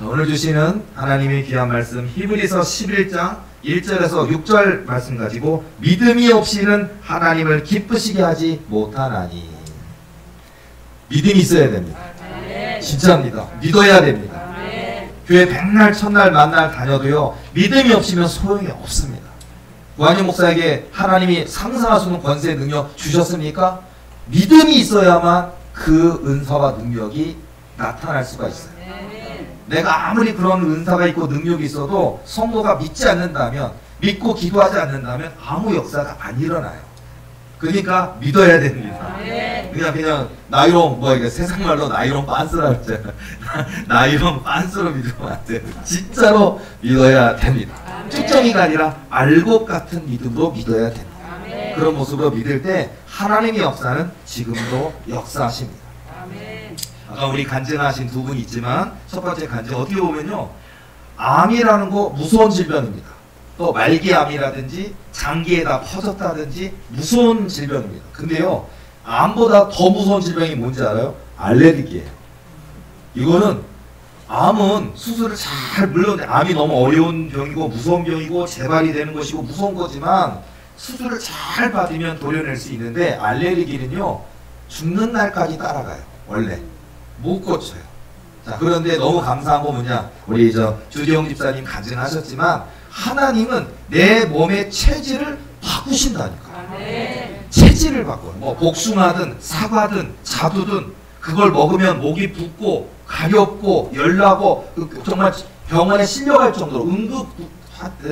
오늘 주시는 하나님의 귀한 말씀 히브리서 11장 1절에서 6절 말씀 가지고 믿음이 없이는 하나님을 기쁘시게 하지 못하나니. 믿음이 있어야 됩니다. 진짜입니다. 믿어야 됩니다. 교회 백날 천날 만날 다녀도요 믿음이 없으면 소용이 없습니다. 구한영 목사에게 하나님이 상상할 수 없는 권세 능력 주셨습니까? 믿음이 있어야만 그 은사와 능력이 나타날 수가 있어요. 내가 아무리 그런 은사가 있고 능력이 있어도 성도가 믿지 않는다면, 믿고 기도하지 않는다면 아무 역사가 안 일어나요. 그러니까 믿어야 됩니다. 그냥 나이론 이게 세상 말로 나이론 빤스라고 했잖아요. 나이론 빤스로 믿으면 안 돼요. 진짜로 믿어야 됩니다. 특정이가 아니라 알곡 같은 믿음으로 믿어야 됩니다. 그런 모습으로 믿을 때 하나님의 역사는 지금도 역사하십니다. 아까 우리 간증하신 두 분 있지만 첫 번째 간증 어떻게 보면요, 암이라는 거 무서운 질병입니다. 또 말기암이라든지 장기에다 퍼졌다든지 무서운 질병입니다. 근데요, 암보다 더 무서운 질병이 뭔지 알아요? 알레르기예요. 이거는 암은 수술을 잘, 물론 암이 너무 어려운 병이고 무서운 병이고 재발이 되는 것이고 무서운 거지만 수술을 잘 받으면 도려낼 수 있는데, 알레르기는요 죽는 날까지 따라가요. 원래 못 고쳐요. 자, 그런데 너무 감사한 거 뭐냐, 우리 주지영 집사님 간증하셨지만 하나님은 내 몸의 체질을 바꾸신다니까. 체질을 바꿔요. 뭐 복숭아든 사과든 자두든 그걸 먹으면 목이 붓고 가렵고 열나고 정말 병원에 실려갈 정도로, 응급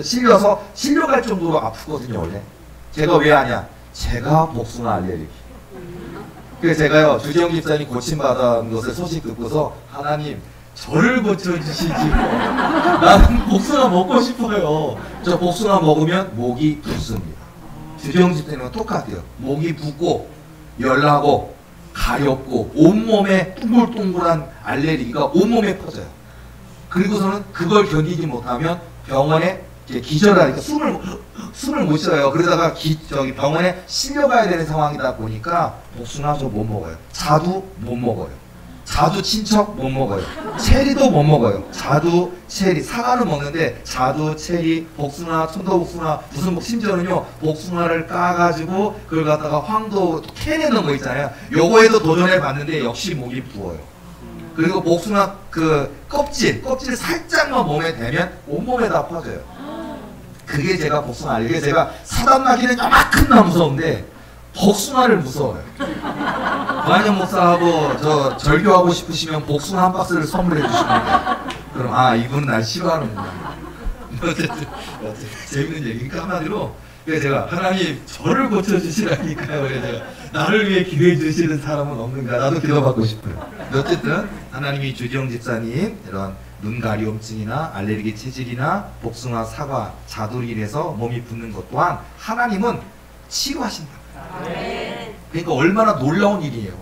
실려서 실려갈 정도로 아프거든요. 원래 제가 왜 아냐, 제가 복숭아 알레르기. 그래서 제가요 주지영 집사님 고침받은 것을 소식 듣고서 하나님 저를 고쳐주시지, 나는 복숭아 먹고 싶어요. 저 복숭아 먹으면 목이 붓습니다. 주지영 집사님은 똑같아요. 목이 붓고 열나고 가렵고 온몸에 둥글둥글한 알레르기가 온몸에 퍼져요. 그리고서는 그걸 견디지 못하면 병원에 기절하니까 숨을 못 쉬어요. 그러다가 병원에 실려가야 되는 상황이다 보니까 복숭아 저 못 먹어요. 자두 못 먹어요. 자두 친척 못 먹어요. 체리도 못 먹어요. 자두, 체리, 사과는 먹는데 자두, 체리, 복숭아, 천도복숭아, 무슨 심지어는요 복숭아를 까가지고 그걸 갖다가 황도 캔에 넣은 거 있잖아요. 요거에도 도전해 봤는데 역시 목이 부어요. 그리고 복숭아 그 껍질 살짝만 몸에 대면 온몸에 다 퍼져요. 그게 제가 복숭아 알레르기. 제가 사단나기는 요만큼나 무서운데 복숭아를 무서워요. 구한영 목사하고 저 절교하고 싶으시면 복숭아 한 박스를 선물해 주시면 돼요. 그럼 이분은 날 싫어하는구나. 어쨌든 재밌는 얘기니까 한마디로, 그래서 제가 하나님 저를 고쳐주시라니까요. 그래서 제가 나를 위해 기도해 주시는 사람은 없는가, 나도 기도받고 싶어요. 어쨌든 하나님이 주지영 집사님 이런 눈 가려움증이나 알레르기 체질이나 복숭아, 사과, 자두로 인해서 몸이 붓는 것 또한 하나님은 치료하신다. 그러니까 얼마나 놀라운 일이에요.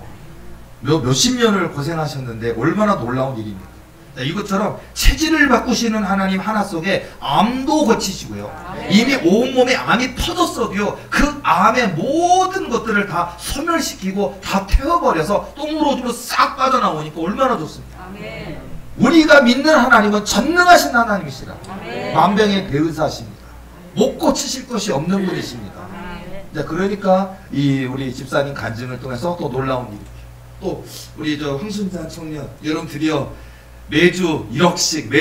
몇십 년을 고생하셨는데 얼마나 놀라운 일입니까? 이것처럼 체질을 바꾸시는 하나님 하나 속에 암도 고치시고요. 이미 온몸에 암이 퍼졌어도요 그 암의 모든 것들을 다 소멸시키고 다 태워버려서 똥으로 싹 빠져나오니까 얼마나 좋습니까? 우리가 믿는 하나님은 전능하신 하나님이시라. 만병의 대의사십니다. 못 고치실 것이 없는 분이십니다. 그러니까 우리 집사님 간증을 통해서 또 놀라운 일이, 또 우리 황순찬 청년 여러분 드디어 매주 1억씩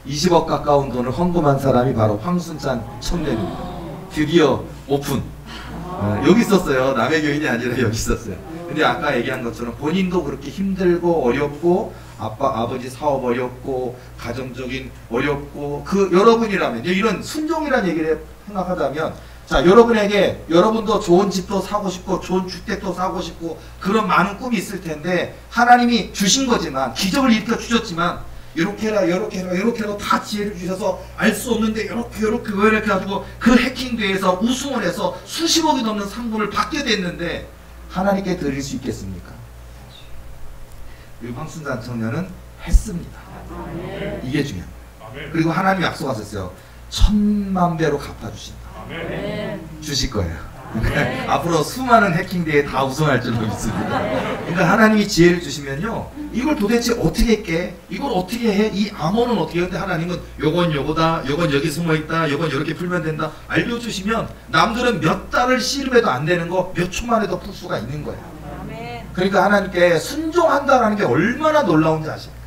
20억 가까운 돈을 헌금한 사람이 바로 황순찬 청년입니다. 드디어 오픈. 여기 있었어요. 남의 교인이 아니라 여기 있었어요. 근데 아까 얘기한 것처럼 본인도 그렇게 힘들고 어렵고 아버지 사업 어렵고 가정적인 어렵고 여러분이라면 이런 순종이라는 얘기를 생각하자면, 자, 여러분도 좋은 집도 사고 싶고 좋은 주택도 사고 싶고 그런 많은 꿈이 있을 텐데 하나님이 주신 거지만, 기적을 일으켜 주셨지만 이렇게 해라 다 지혜를 주셔서 알 수 없는데 이렇게 가지고 그 해킹대회에서 우승을 해서 수십억이 넘는 상금을 받게 됐는데 하나님께 드릴 수 있겠습니까? 황순찬 청년은 했습니다. 이게 중요합니다. 그리고 하나님이 약속하셨어요. 1000만 배로 갚아주신다. 주실 거예요. 앞으로 수많은 해킹대회에 다 우승할 줄로 믿습니다. 그러니까 하나님이 지혜를 주시면요, 이걸 도대체 어떻게 깨? 이걸 어떻게 해? 이 암호는 어떻게 해? 근데 하나님은 요건 요거다, 요건 여기 숨어있다, 요건 이렇게 풀면 된다 알려주시면 남들은 몇 달을 씨름해도 안 되는 거 몇 초만 해도 풀 수가 있는 거예요. 그러니까 하나님께 순종한다라는 게 얼마나 놀라운지 아십니까?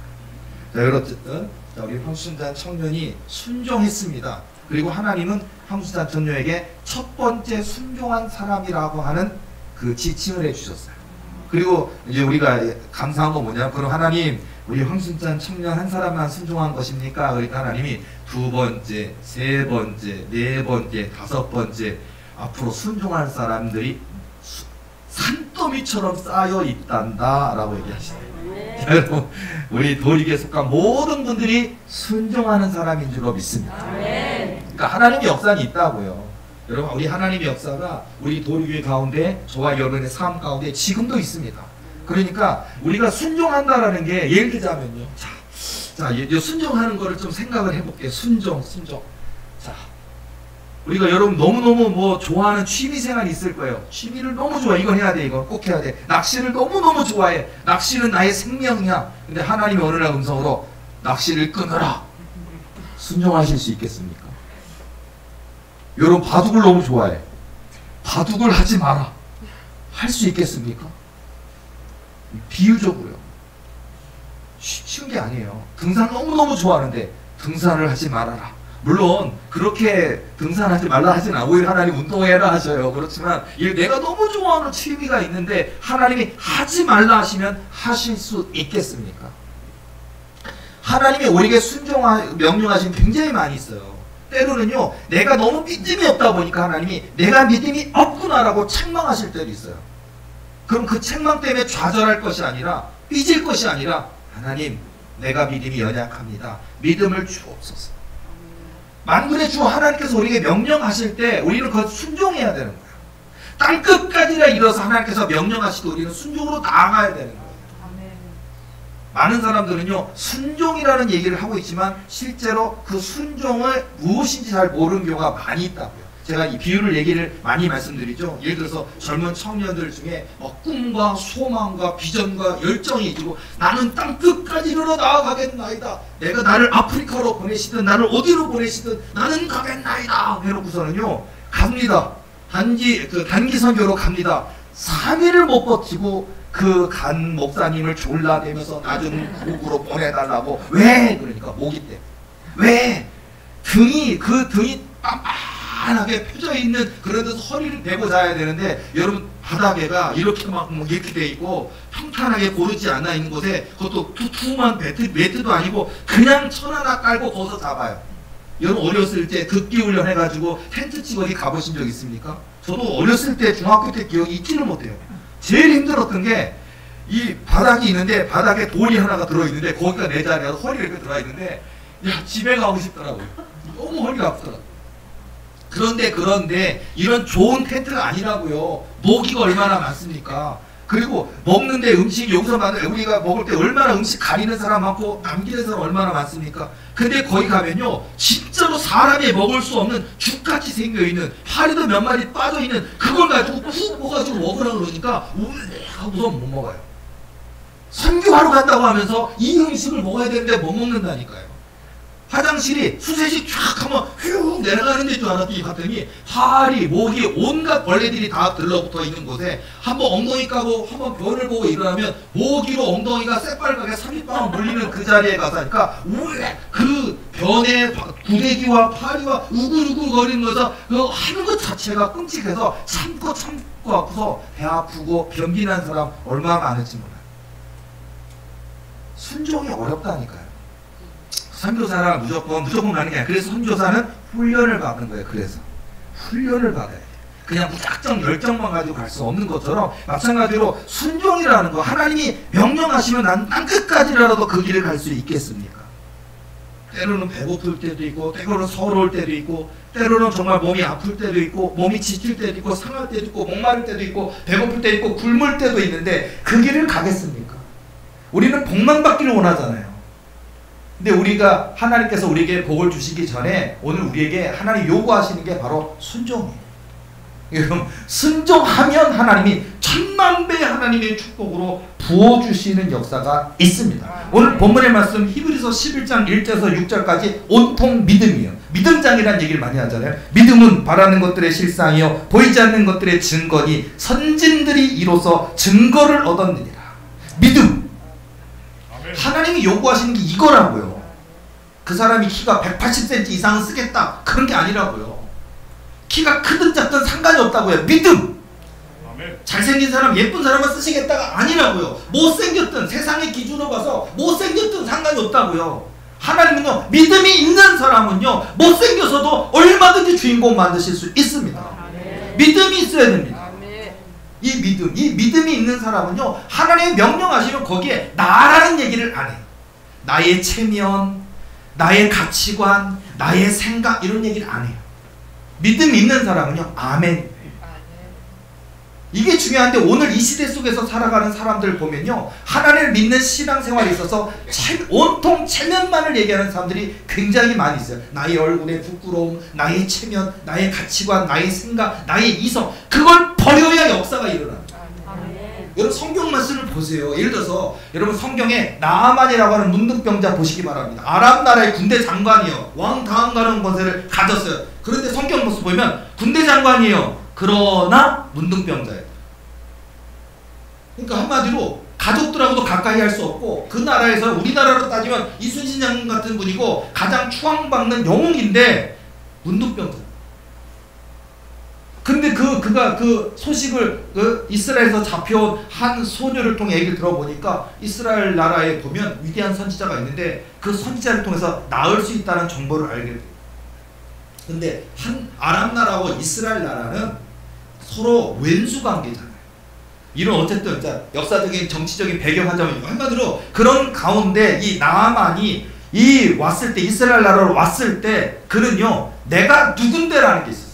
자, 어쨌든 우리 황순잔 청년이 순종했습니다. 그리고 하나님은 황순잔 청년에게 첫 번째 순종한 사람이라고 하는 그 지칭을 해주셨어요. 그리고 이제 우리가 감사한 건 뭐냐? 그럼 하나님, 우리 황순잔 청년 한 사람만 순종한 것입니까? 그러니까 하나님이 두 번째, 세 번째, 네 번째, 다섯 번째 앞으로 순종할 사람들이 산더미처럼 쌓여 있단다 라고 얘기하시네요. 여러분, 우리 도리교에 속한 모든 분들이 순종하는 사람인 줄로 믿습니다. 그러니까 하나님의 역사는 있다고요. 여러분, 우리 하나님의 역사가 우리 도리교회 가운데, 저와 여러분의 삶 가운데 지금도 있습니다. 그러니까 우리가 순종한다라는 게, 예를 들자면요, 자, 순종하는 거를 좀 생각을 해볼게요. 순종. 자, 우리가 여러분 너무너무 뭐 좋아하는 취미생활이 있을 거예요. 취미를 너무 좋아해. 이건 해야 돼. 이건 꼭 해야 돼. 낚시를 너무너무 좋아해. 낚시는 나의 생명이야. 근데 하나님이 어느 날 음성으로 낚시를 끊어라. 순종하실 수 있겠습니까? 여러분, 바둑을 너무 좋아해. 바둑을 하지 마라. 할 수 있겠습니까? 비유적으로요. 쉬운 게 아니에요. 등산 너무너무 좋아하는데 등산을 하지 말아라. 물론 그렇게 등산하지 말라 하진 않고, 오히려 하나님 운동해라 하셔요. 그렇지만 내가 너무 좋아하는 취미가 있는데 하나님이 하지 말라 하시면 하실 수 있겠습니까? 하나님이 우리에게 명령하신 굉장히 많이 있어요. 때로는요, 내가 너무 믿음이 없다 보니까 하나님이 내가 믿음이 없구나라고 책망하실 때도 있어요. 그럼 그 책망 때문에 좌절할 것이 아니라, 삐질 것이 아니라, 하나님, 내가 믿음이 연약합니다. 믿음을 주옵소서. 만군의 주 하나님께서 우리에게 명령하실 때 우리는 그것 순종해야 되는 거예요. 땅끝까지나 이뤄서 하나님께서 명령하시고 우리는 순종으로 나아가야 되는 거예요. 많은 사람들은요, 순종이라는 얘기를 하고 있지만 실제로 그 순종을 무엇인지 잘 모르는 경우가 많이 있다고요. 제가 이 비유를 얘기를 많이 말씀드리죠. 예를 들어서 젊은 청년들 중에 꿈과 소망과 비전과 열정이 있고, 나는 땅끝까지 이르러 나아가겠나이다. 내가 나를 아프리카로 보내시든 나를 어디로 보내시든 나는 가겠나이다 해놓고서는요, 갑니다. 단기 선교로 갑니다. 3일을 못 버티고 그 간 목사님을 졸라대면서 낮은 곡으로 보내달라고. 왜? 그러니까 모기 때문에. 왜? 등이 빤빤하게 펴져 있는 그런 데서 허리를 대고 자야 되는데, 여러분, 바닥에가 이렇게 막 이렇게 돼 있고 평탄하게 고르지 않아 있는 곳에, 그것도 두툼한 매트도 아니고 그냥 천 하나 깔고 거기서 잡아요. 여러분, 어렸을 때 극기훈련 해가지고 텐트 치고 어디 가보신 적 있습니까? 저도 어렸을 때 중학교 때 기억이 잊지를 못해요. 제일 힘들었던 게, 이 바닥이 있는데 바닥에 돌이 하나가 들어있는데 거기가 내 자리라서 허리가 이렇게 들어와 있는데, 야, 집에 가고 싶더라고요. 너무 허리가 아프더라고요. 그런데 이런 좋은 텐트가 아니라고요. 모기가 얼마나 많습니까? 그리고 먹는데 음식이 여기서 우리가 먹을 때 얼마나 음식 가리는 사람 많고 남기는 사람 얼마나 많습니까? 근데 거기 가면요, 진짜로 사람이 먹을 수 없는 죽같이 생겨있는, 파리도 몇 마리 빠져있는 그걸 가지고 푹 먹어가지고 먹으라 그러니까 우선 못 먹어요. 선교하러 간다고 하면서 이 음식을 먹어야 되는데 못 먹는다니까요. 화장실이 수세식 쫙 하면 휙 내려가는 데인 줄 알았더니 갔더니 파리, 모기, 온갖 벌레들이 다 들러붙어 있는 곳에 한번 엉덩이 까고 한번 변을 보고 일어나면 모기로 엉덩이가 새빨갛게 30방 물리는 그 자리에 가서 하니까 그 변에 구데기와 파리와 우글우글 거리는 거서 그 하는 것 자체가 끔찍해서 참고 아파서 배 아프고 변비 난 사람 얼마나 많을지 몰라요. 순종이 어렵다니까요. 선교사라 무조건 가는 게 아니라, 그래서 선교사는 훈련을 받는 거예요. 그래서 훈련을 받아야 돼요. 그냥 무작정 열정만 가지고 갈 수 없는 것처럼, 마찬가지로 순종이라는 거, 하나님이 명령하시면 난 땅끝까지라도 그 길을 갈 수 있겠습니까? 때로는 배고플 때도 있고, 때로는 서러울 때도 있고, 때로는 정말 몸이 아플 때도 있고, 몸이 지칠 때도 있고, 상할 때도 있고, 목마를 때도 있고, 배고플 때도 있고, 굶을 때도 있는데 그 길을 가겠습니까? 우리는 복만 받기를 원하잖아요. 근데 우리가, 하나님께서 우리에게 복을 주시기 전에 오늘 우리에게 하나님 요구하시는 게 바로 순종이에요. 여러분, 순종하면 하나님이 천만배의 하나님의 축복으로 부어주시는 역사가 있습니다. 오늘 본문의 말씀 히브리서 11장 1절에서 6절까지 온통 믿음이에요. 믿음장이라는 얘기를 많이 하잖아요. 믿음은 바라는 것들의 실상이요 보이지 않는 것들의 증거니 선진들이 이로써 증거를 얻었느니라. 믿음. 하나님이 요구하시는 게 이거라고요. 그 사람이 키가 180cm 이상은 쓰겠다 그런 게 아니라고요. 키가 크든 작든 상관이 없다고요. 믿음. 잘생긴 사람, 예쁜 사람만 쓰시겠다가 아니라고요. 못생겼든 세상의 기준으로 봐서 못생겼든 상관이 없다고요. 하나님은요, 믿음이 있는 사람은요, 못생겨서도 얼마든지 주인공 만드실 수 있습니다. 믿음이 있어야 됩니다. 이 믿음이 있는 사람은요, 하나님의 명령하시면 거기에 나라는 얘기를 안 해요. 나의 체면, 나의 가치관, 나의 생각 이런 얘기를 안 해요. 믿음이 있는 사람은요, 아멘. 이게 중요한데 오늘 이 시대 속에서 살아가는 사람들 보면요, 하나님을 믿는 신앙생활에 있어서 온통 체면만을 얘기하는 사람들이 굉장히 많이 있어요. 나의 얼굴의 부끄러움, 나의 체면, 나의 가치관, 나의 생각, 나의 이성, 그걸 버려야 역사가 일어납니다. 여러분 성경 말씀을 보세요. 예를 들어서 여러분 성경에 나아만이라고 하는 문둥병자 보시기 바랍니다. 아람 나라의 군대 장관이요, 왕 다음가는 권세를 가졌어요. 그런데 성경 모습 보면 군대 장관이에요. 그러나 문둥병자예요. 그러니까 한마디로 가족들하고도 가까이 할 수 없고, 그 나라에서 우리나라로 따지면 이순신 장군 같은 분이고 가장 추앙받는 영웅인데 문둥병자. 근데 그가 그 소식을 이스라엘에서 잡혀온 한 소녀를 통해 얘기를 들어보니까 이스라엘 나라에 보면 위대한 선지자가 있는데 그 선지자를 통해서 나을 수 있다는 정보를 알게 돼요. 근데 한 아람 나라하고 이스라엘 나라는 서로 왼수 관계잖아요. 이런 어쨌든 역사적인 정치적인 배경 하자면 한마디로 그런 가운데 이 나아만이 왔을 때, 이스라엘 나라로 왔을 때 그는요, 내가 누군데라는 게 있었어요.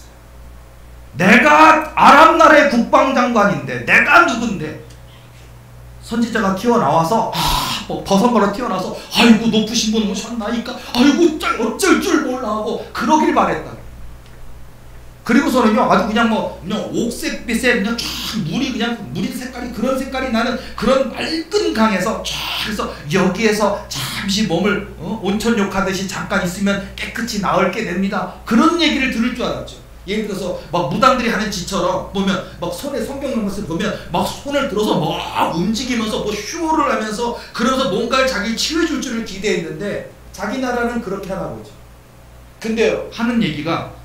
내가 아람 나라의 국방장관인데 내가 누군데. 선지자가 튀어나와서 버선거로 튀어나와서 아이고 높으신 분 오셨나이까, 아이고 어쩔 줄 몰라 하고 그러길 바랬다. 그리고서는요, 아주 그냥 옥색빛에 그냥 쫙 물이 색깔이 그런 색깔이 나는 그런 맑은 강에서 쫙 해서 여기에서 잠시 몸을 온천욕하듯이 잠깐 있으면 깨끗이 나을게 됩니다. 그런 얘기를 들을 줄 알았죠. 예를 들어서 막 무당들이 하는 짓처럼 보면 막 손에 성경 말씀을 보면 막 손을 들어서 막 움직이면서 뭐 쇼를 하면서 그러면서 뭔가를 자기를 치료해줄 줄을 기대했는데 자기 나라는 그렇게 하나 보죠. 근데 하는 얘기가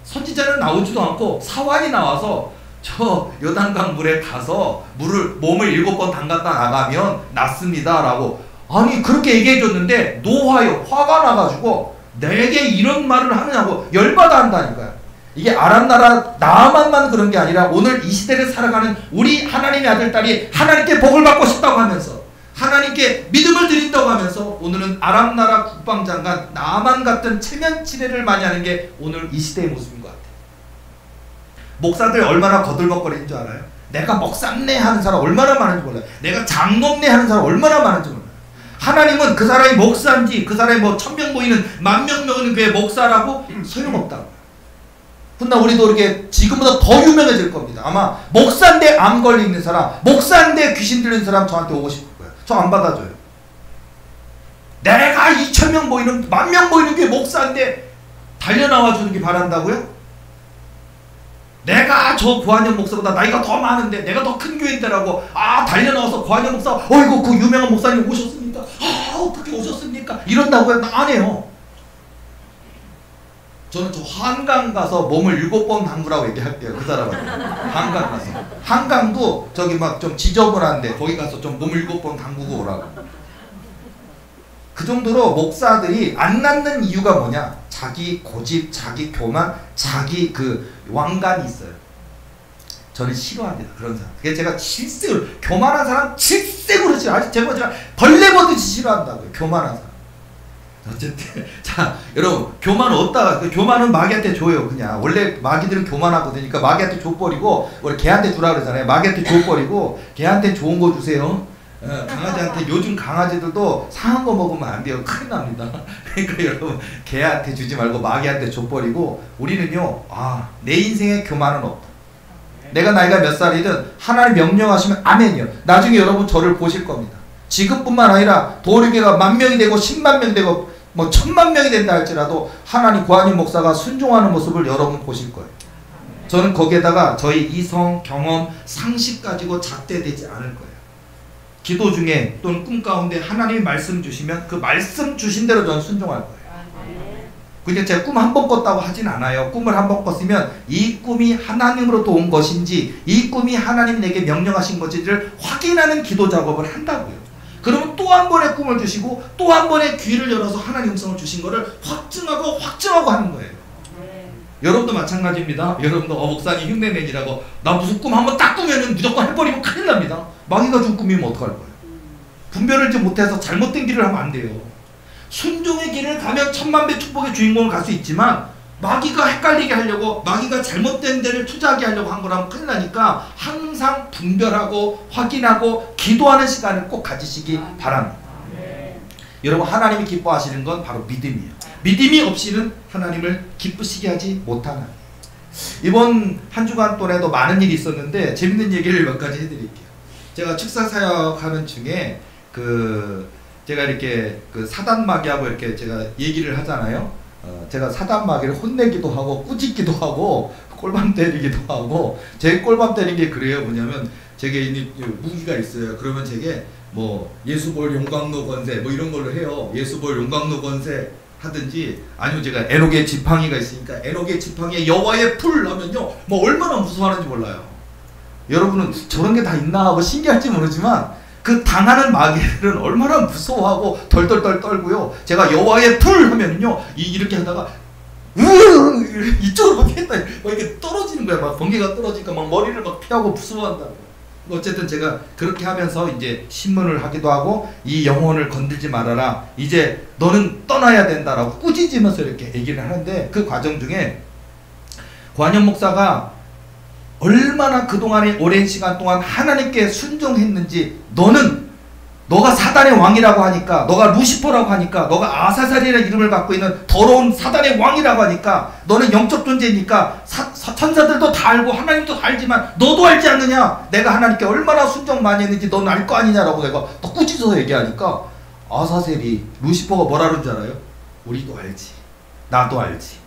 선지자는 나오지도 않고 사환이 나와서 저 요단강 물에 가서 몸을 7번 담갔다 나가면 낫습니다 라고, 아니 그렇게 얘기해 줬는데 노화요, 화가 나가지고 내게 이런 말을 하느냐고 열받아 한다니까요. 이게 아람 나라 나아만만 그런 게 아니라 오늘 이 시대를 살아가는 우리 하나님의 아들 딸이 하나님께 복을 받고 싶다고 하면서 하나님께 믿음을 드린다고 하면서 오늘은 아람 나라 국방장관 나아만 같은 체면치레를 많이 하는 게 오늘 이 시대의 모습인 것 같아요. 목사들 얼마나 거들먹거리는 줄 알아요? 내가 목사네 하는 사람 얼마나 많은지 몰라요. 내가 장로네 하는 사람 얼마나 많은지 몰라요. 하나님은 그 사람이 목사인지 그 사람이 1000명 모이는 10,000명 모이는 교회 목사라고 소용없다고. 근데 우리도 이렇게 지금보다 더 유명해질 겁니다. 아마 목사인데 암 걸리는 사람, 목사인데 귀신 들리는 사람 저한테 오고 싶을 거예요. 저 안 받아줘요. 내가 2,000명 모이는 10,000명 모이는 교회 목사인데 달려나와 주는 게 바란다고요? 내가 저 고한영 목사보다 나이가 더 많은데 내가 더 큰 교회인데라고 달려나와서 고한영 목사 어이구 그 유명한 목사님 오셨습니까? 어떻게 오셨습니까? 이런다고요? 안 해요. 저는 저 한강 가서 몸을 7번 담그라고 얘기할게요. 그 사람한테. 한강 가서. 한강도 저기 막 좀 지저분한데 거기 가서 좀 몸을 7번 담그고 오라고. 그 정도로 목사들이 안 낳는 이유가 뭐냐? 자기 고집, 자기 교만, 자기 그 왕관이 있어요. 저는 싫어합니다. 그런 사람. 그게 제가 질색으로, 교만한 사람 질색으로 싫어요. 제가 벌레 보듯이 싫어한다고요. 교만한 사람. 어쨌든 자 여러분, 교만은 없다. 교만은 마귀한테 줘요. 그냥 원래 마귀들은 교만하거든요. 그러니까 마귀한테 줘버리고, 원래 개한테 주라 그러잖아요. 마귀한테 줘버리고 개한테 좋은 거 주세요. 강아지한테 요즘 강아지들도 상한 거 먹으면 안 돼요. 큰일 납니다. 그러니까 여러분 개한테 주지 말고 마귀한테 줘버리고 우리는요 내 인생에 교만은 없다. 내가 나이가 몇 살이든 하나님 명령하시면 아멘이요. 나중에 여러분 저를 보실 겁니다. 지금뿐만 아니라 도리교가 10,000명이 되고 10만 명이 되고 뭐 10,000명이 된다 할지라도 하나님 고한임 목사가 순종하는 모습을 여러분 보실 거예요. 저는 거기에다가 저희 이성, 경험, 상식 가지고 잣대되지 않을 거예요. 기도 중에 또는 꿈 가운데 하나님이 말씀 주시면 그 말씀 주신 대로 저는 순종할 거예요. 근데 제가 꿈 한 번 꿨다고 하진 않아요. 꿈을 한 번 꿨으면 이 꿈이 하나님으로부터 온 것인지 이 꿈이 하나님이 내게 명령하신 것인지를 확인하는 기도 작업을 한다고요. 그러면 또 한 번의 꿈을 주시고 또 한 번의 귀를 열어서 하나님 음성을 주신 것을 확증하고 하는 거예요. 여러분도 마찬가지입니다. 여러분도 목사님 흉내내기라고 나 무슨 꿈 한 번 딱 꾸면은 무조건 해버리면 큰일 납니다. 마귀가 준 꿈이면 어떡할 거예요. 분별을 못해서 잘못된 길을 하면 안 돼요. 순종의 길을 가면 10,000,000배 축복의 주인공을 갈 수 있지만 마귀가 헷갈리게 하려고 마귀가 잘못된 데를 투자하게 하려고 한 거라면 큰일 나니까 항상 분별하고 확인하고 기도하는 시간을 꼭 가지시기 바랍니다. 여러분 하나님이 기뻐하시는 건 바로 믿음이에요. 믿음이 없이는 하나님을 기쁘시게 하지 못하는. 이번 한 주간 동안에도 많은 일이 있었는데 재밌는 얘기를 몇 가지 해드릴게요. 제가 축사 사역하는 중에 제가 이렇게 사단 마귀하고 이렇게 제가 얘기를 하잖아요. 제가 사단 마귀를 혼내기도 하고 꾸짖기도 하고 꼴밤 때리기도 하고 제 꼴밤 때린 게 그래요. 뭐냐면 제게 무기가 있어요. 그러면 제게 뭐 예수볼 용광로 권세 뭐 이런 걸로 해요. 예수볼 용광로 권세 하든지 아니면 제가 에녹의 지팡이가 있으니까 에녹의 지팡이에 여호와의 풀 하면요 뭐 얼마나 무서워하는지 몰라요. 여러분은 저런 게 다 있나 하고 신기할지 모르지만 그 당하는 마귀들은 얼마나 무서워하고 덜덜덜 떨고요. 제가 여호와의 풀 하면요 이렇게 하다가 이쪽으로 막 했다 이렇게 떨어지는 거야. 막 번개가 떨어지니까 막 머리를 막 피하고 무서워한다고. 어쨌든 제가 그렇게 하면서 이제 신문을 하기도 하고 이 영혼을 건들지 말아라. 이제 너는 떠나야 된다라고 꾸짖으면서 이렇게 얘기를 하는데 그 과정 중에 고한임 목사가 얼마나 그동안의 오랜 시간 동안 하나님께 순종했는지 너가 사단의 왕이라고 하니까 너가 루시퍼라고 하니까 너가 아사살이라는 이름을 갖고 있는 더러운 사단의 왕이라고 하니까 너는 영적 존재니까 천사들도 다 알고 하나님도 다 알지만 너도 알지 않느냐. 내가 하나님께 얼마나 순종 많이 했는지 너는 알 거 아니냐라고 내가 또 꾸짖어서 얘기하니까 아사셀이 루시퍼가 뭐라 그런지 알아요? 우리도 알지. 나도 알지.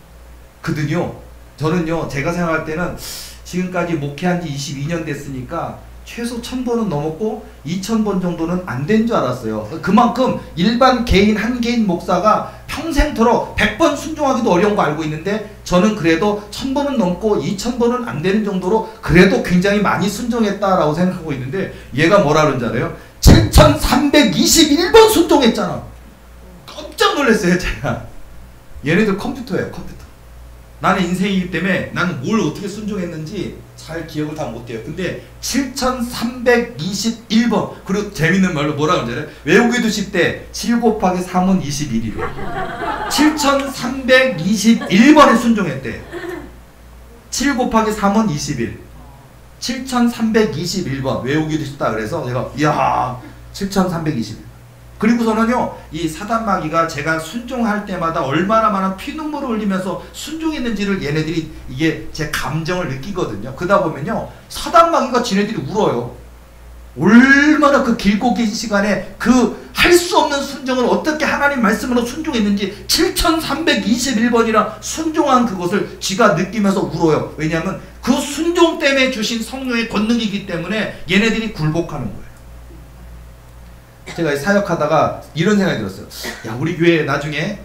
저는요 제가 생각할 때는 지금까지 목회한 지 22년 됐으니까 최소 1,000번은 넘었고 2,000번 정도는 안 된 줄 알았어요. 그만큼 일반 개인 한 개인 목사가 평생토록 100번 순종하기도 어려운 거 알고 있는데 저는 그래도 1,000번은 넘고 2,000번은 안 되는 정도로 그래도 굉장히 많이 순종했다라고 생각하고 있는데 얘가 뭐라 그런지 알아요? 7,321번 순종했잖아. 깜짝 놀랐어요 제가. 얘네들 컴퓨터예요. 컴퓨터. 나는 인생이기 때문에 나는 뭘 어떻게 순종했는지 잘 기억을 다 못해요. 근데 7,321번. 그리고 재밌는 말로 뭐라 그러지 않아요? 외우기도 쉽대. 7 곱하기 3은 21이래요. 7,321번에 순종했대. 7 곱하기 3은 21. 7,321번 외우기도 쉽다. 그래서 제가 이야 7,321. 그리고서는요 이 사단마귀가 제가 순종할 때마다 얼마나 많은 피눈물을 흘리면서 순종했는지를 얘네들이 이게 제 감정을 느끼거든요. 그러다 보면요 사단마귀가 지네들이 울어요. 얼마나 그 길고 긴 시간에 그 할 수 없는 순종을 어떻게 하나님 말씀으로 순종했는지 7,321번이나 순종한 그것을 지가 느끼면서 울어요. 왜냐하면 그 순종 때문에 주신 성령의 권능이기 때문에 얘네들이 굴복하는 거예요. 제가 사역하다가 이런 생각이 들었어요. 야 우리 교회 나중에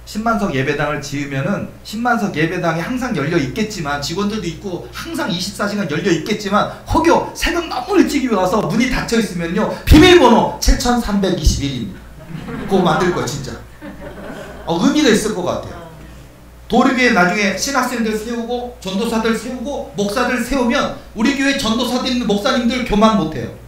10만석 예배당을 지으면은 10만석 예배당이 항상 열려 있겠지만 직원들도 있고 항상 24시간 열려 있겠지만 혹여 새벽 너무 일찍 와서 문이 닫혀 있으면요 비밀번호 7,321입니다. 그거 만들 거예요 진짜. 의미가 있을 것 같아요. 도리교회 나중에 신학생들 세우고 전도사들 세우고 목사들 세우면 우리 교회 전도사들 목사님들 교만 못해요.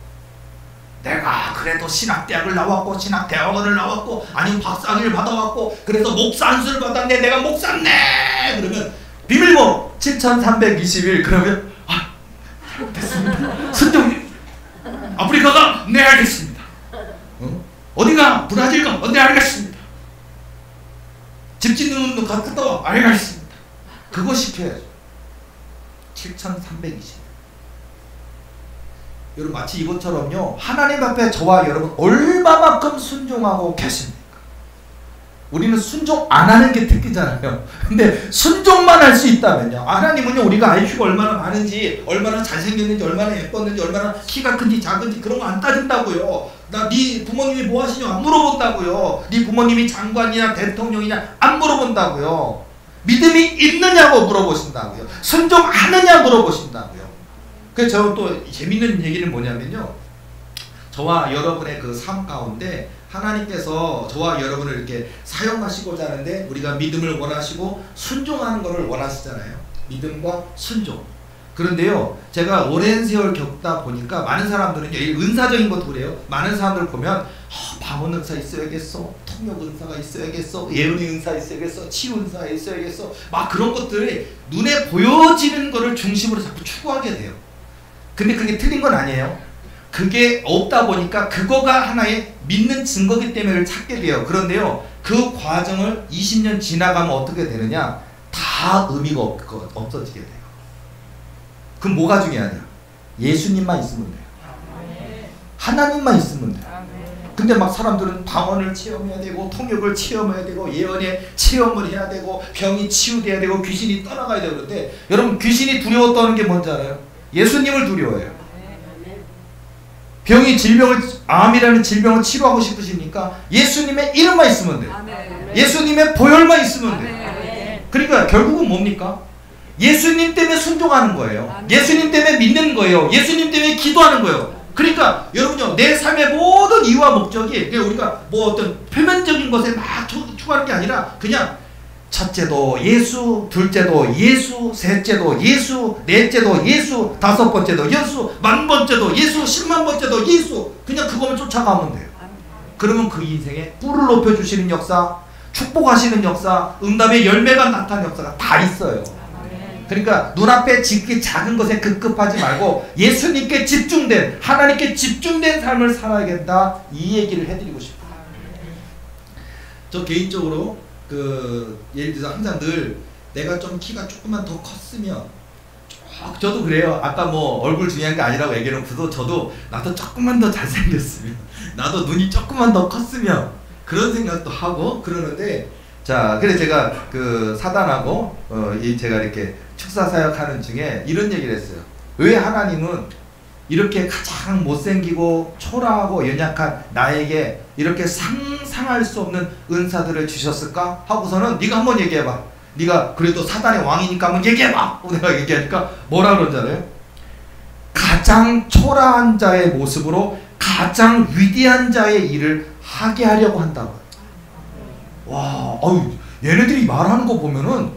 내가 그래도 신학대학을 나왔고 신학대학원을 나왔고 아니면 박사학위를 받아왔고 그래서 목사 안수를 받았네 내가 목사네 그러면 비밀번호 7,321 그러면 됐습니다. 순종이 아프리카가 네 알겠습니다. 나 브라질 가. 네, 알겠습니다. 집 짓는 거 갔다 와. 알겠습니다. 그거 시켜야죠. 7,320. 여러분 마치 이것처럼요, 하나님 앞에 저와 여러분 얼마만큼 순종하고 계십니까? 우리는 순종 안 하는 게 특기잖아요. 근데 순종만 할 수 있다면요, 하나님은요, 우리가 IQ가 얼마나 많은지, 얼마나 잘생겼는지, 얼마나 예뻤는지, 얼마나 키가 큰지 작은지 그런 거 안 따진다고요. 나 네 부모님이 뭐 하시냐 안 물어본다고요. 네 부모님이 장관이냐 대통령이냐 안 물어본다고요. 믿음이 있느냐고 물어보신다고요. 순종하느냐 물어보신다고요. 그래서 저는 또 재밌는 얘기는 뭐냐면요, 저와 여러분의 그 삶 가운데 하나님께서 저와 여러분을 이렇게 사용하시고자 하는데, 우리가 믿음을 원하시고 순종하는 것을 원하시잖아요. 믿음과 순종. 그런데요, 제가 오랜 세월 겪다 보니까 많은 사람들은요, 은사적인 것도 그래요. 많은 사람들 보면 방언 은사 있어야겠어, 통역 은사가 있어야겠어, 예언의 은사 있어야겠어, 치유 은사가 있어야겠어, 막 그런 것들이 눈에 보여지는 거를 중심으로 자꾸 추구하게 돼요. 근데 그게 틀린 건 아니에요. 그게 없다 보니까 그거가 하나의 믿는 증거기 때문에 찾게 돼요. 그런데요, 그 과정을 20년 지나가면 어떻게 되느냐, 다 의미가 없어지게 돼요. 그럼 뭐가 중요하냐? 예수님만 있으면 돼요. 하나님만 있으면 돼요. 근데 막 사람들은 방언을 체험해야 되고, 통역을 체험해야 되고, 예언의 체험을 해야 되고, 병이 치유돼야 되고, 귀신이 떠나가야 되고. 그런데 여러분, 귀신이 두려워 떠는 게 뭔지 알아요? 예수님을 두려워해요. 병이 암이라는 질병을 치료하고 싶으시니까 예수님의 이름만 있으면 돼요. 예수님의 보혈만 있으면 돼요. 그러니까 결국은 뭡니까? 예수님 때문에 순종하는 거예요. 예수님 때문에 믿는 거예요. 예수님 때문에 기도하는 거예요. 그러니까 여러분요, 내 삶의 모든 이유와 목적이 우리가 뭐 어떤 표면적인 것에 막 추구하는 게 아니라, 그냥 첫째도 예수, 둘째도 예수, 셋째도 예수, 넷째도 예수, 다섯 번째도 예수, 만 번째도 예수, 10만 번째도 예수. 그냥 그거만 쫓아가면 돼요. 그러면 그 인생에 뿔을 높여주시는 역사, 축복하시는 역사, 응답의 열매가 나타나는 역사가 다 있어요. 그러니까 눈앞에 지극히 작은 것에 급급하지 말고 예수님께 집중된, 하나님께 집중된 삶을 살아야겠다, 이 얘기를 해드리고 싶어요. 저 개인적으로 예를 들어서 항상 늘 내가 좀 키가 조금만 더 컸으면, 저도 그래요. 아까 뭐 얼굴 중요한 게 아니라고 얘기해놓고도 저도 나도 조금만 더 잘생겼으면, 나도 눈이 조금만 더 컸으면, 그런 생각도 하고 그러는데, 자, 그래 제가 사단하고 제가 이렇게 축사 사역하는 중에 이런 얘기를 했어요. 왜 하나님은 이렇게 가장 못생기고 초라하고 연약한 나에게 이렇게 상상할 수 없는 은사들을 주셨을까? 하고서는 네가 한번 얘기해봐. 네가 그래도 사단의 왕이니까 한번 얘기해봐. 내가 얘기하니까 뭐라 그런지 알아요? 가장 초라한 자의 모습으로 가장 위대한 자의 일을 하게 하려고 한다고. 와, 얘네들이 말하는 거 보면은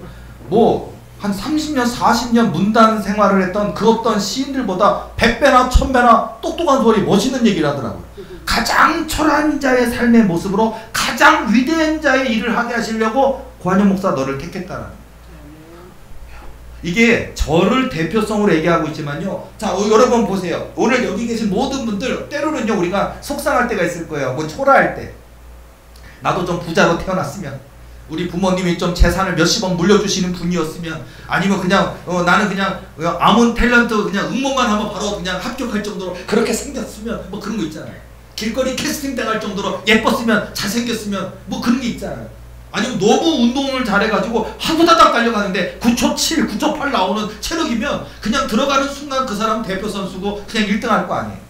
뭐 한 30년, 40년 문단 생활을 했던 그 어떤 시인들보다 100배나 1000배나 똑똑한 소리, 멋있는 얘기를 하더라고요. 가장 초라한 자의 삶의 모습으로 가장 위대한 자의 일을 하게 하시려고 고한영 목사 너를 택했다는. 이게 저를 대표성으로 얘기하고 있지만요. 자, 여러분 보세요. 오늘 여기 계신 모든 분들, 때로는요, 우리가 속상할 때가 있을 거예요. 뭐 초라할 때. 나도 좀 부자로 태어났으면, 우리 부모님이 좀 재산을 몇십억 물려주시는 분이었으면, 아니면 그냥 나는 그냥 아무 탤런트 그냥 응모만 하면 바로 그냥 합격할 정도로 그렇게 생겼으면, 뭐 그런 거 있잖아요. 길거리 캐스팅 당할 정도로 예뻤으면, 잘생겼으면, 뭐 그런 게 있잖아요. 아니면 너무 운동을 잘해가지고 하부다닥 달려가는데 9초 7, 9초 8 나오는 체력이면 그냥 들어가는 순간 그 사람 대표 선수고 그냥 1등 할 거 아니에요.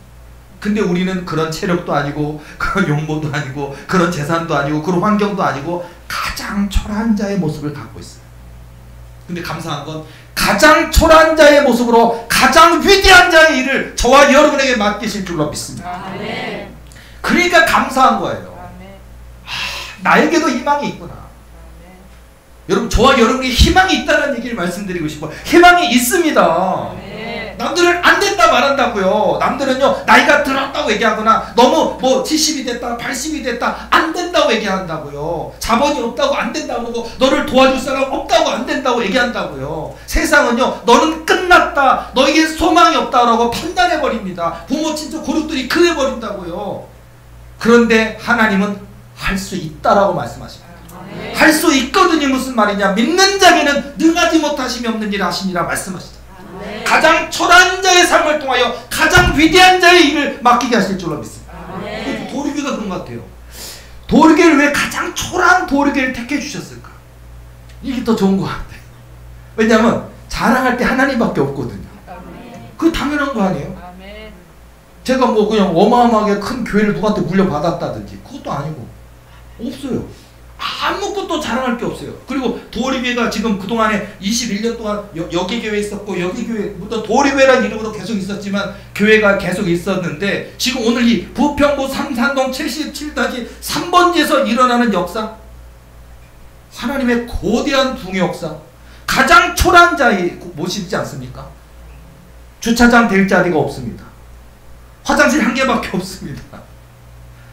근데 우리는 그런 체력도 아니고, 그런 용모도 아니고, 그런 재산도 아니고, 그런 환경도 아니고, 가장 초라한 자의 모습을 갖고 있어요. 근데 감사한 건 가장 초라한 자의 모습으로 가장 위대한 자의 일을 저와 여러분에게 맡기실 줄로 믿습니다. 아멘. 그러니까 감사한 거예요. 나에게도 희망이 있구나. 아멘. 여러분, 저와 여러분에게 희망이 있다는 얘기를 말씀드리고 싶어요. 희망이 있습니다. 아멘. 남들은 안 된다 말한다고요. 남들은요, 나이가 들었다고 얘기하거나 너무 뭐 70이 됐다, 80이 됐다, 안 된다고 얘기한다고요. 자본이 없다고 안 된다고 하고, 너를 도와줄 사람 없다고 안 된다고 얘기한다고요. 세상은요, 너는 끝났다, 너에게 소망이 없다라고 판단해버립니다. 부모 친척 고륙들이 그래버린다고요. 그런데 하나님은 할 수 있다라고 말씀하십니다. 할 수 있거든요. 무슨 말이냐? 믿는 자에게는 능하지 못하심이 없는 일 하시니라 말씀하시죠. 가장 초라한 자의 삶을 통하여 가장 위대한 자의 일을 맡기게 하실 줄로 믿습니다. 도리교가 그런 것 같아요. 도리교를 왜 가장 초라한 도리교를 택해 주셨을까? 이게 더 좋은 것 같아요. 왜냐하면 자랑할 때 하나님밖에 없거든요. 그거 당연한 거 아니에요? 제가 뭐 그냥 어마어마하게 큰 교회를 누구한테 물려받았다든지 그것도 아니고 없어요. 아무것도 자랑할 게 없어요. 그리고 도리교회가 지금 그동안에 21년 동안 여기 교회 있었고 여기 교회 물론 도리교회라는 이름으로 계속 있었지만 교회가 계속 있었는데 지금 오늘 이 부평구 삼산동 77-3번지에서 일어나는 역사, 하나님의 거대한 붕의 역사, 가장 초라한 자의 모시지 않습니까? 주차장 될 자리가 없습니다. 화장실 한 개밖에 없습니다.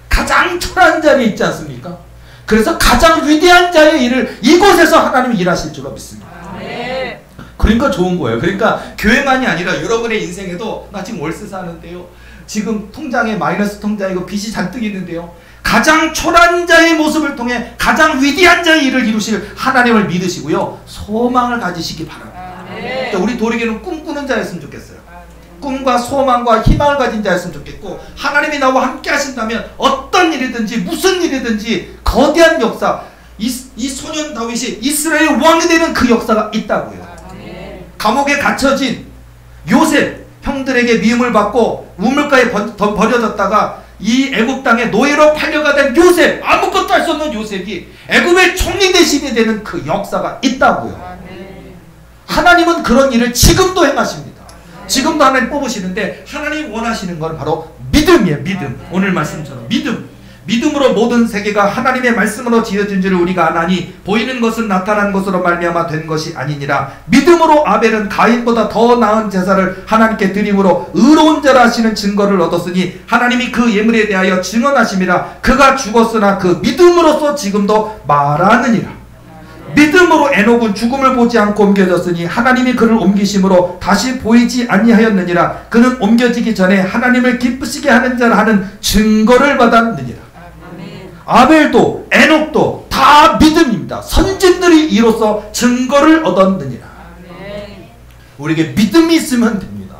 가장 초라한 자리에 있지 않습니까? 그래서 가장 위대한 자의 일을 이곳에서 하나님이 일하실 줄로 믿습니다. 그러니까 좋은 거예요. 그러니까 교회만이 아니라 여러분의 인생에도 나 지금 월세 사는데요. 지금 통장에 마이너스 통장이고 빚이 잔뜩 있는데요. 가장 초라한 자의 모습을 통해 가장 위대한 자의 일을 이루실 하나님을 믿으시고요. 소망을 가지시기 바랍니다. 그러니까 우리 도리교는 꿈꾸는 자였으면 좋겠어요. 꿈과 소망과 희망을 가진 자였으면 좋겠고 하나님이 나와 함께 하신다면 어떤 일이든지 무슨 일이든지 거대한 역사, 이 소년 다윗이 이스라엘 왕이 되는 그 역사가 있다고요. 감옥에 갇혀진 요셉, 형들에게 미움을 받고 우물가에 버려졌다가 이 애굽 땅에 노예로 팔려가 된 요셉, 아무것도 할 수 없는 요셉이 애굽의 총리 대신이 되는 그 역사가 있다고요. 하나님은 그런 일을 지금도 행하십니다. 지금도 하나님 뽑으시는데 하나님 원하시는 건 바로 믿음이에요. 믿음. 오늘 말씀처럼 믿음으로 모든 세계가 하나님의 말씀으로 지어진 줄을 우리가 아나니 보이는 것은 나타난 것으로 말미암아 된 것이 아니니라. 믿음으로 아벨은 가인보다 더 나은 제사를 하나님께 드림으로 의로운 자라 하시는 증거를 얻었으니 하나님이 그 예물에 대하여 증언하심이라. 그가 죽었으나 그 믿음으로써 지금도 말하느니라. 믿음으로 에녹은 죽음을 보지 않고 옮겨졌으니 하나님이 그를 옮기심으로 다시 보이지 아니하였느니라. 그는 옮겨지기 전에 하나님을 기쁘시게 하는 자라 하는 증거를 받았느니라. 아벨도 에녹도 다 믿음입니다. 선진들이 이로써 증거를 얻었느니라. 우리에게 믿음이 있으면 됩니다.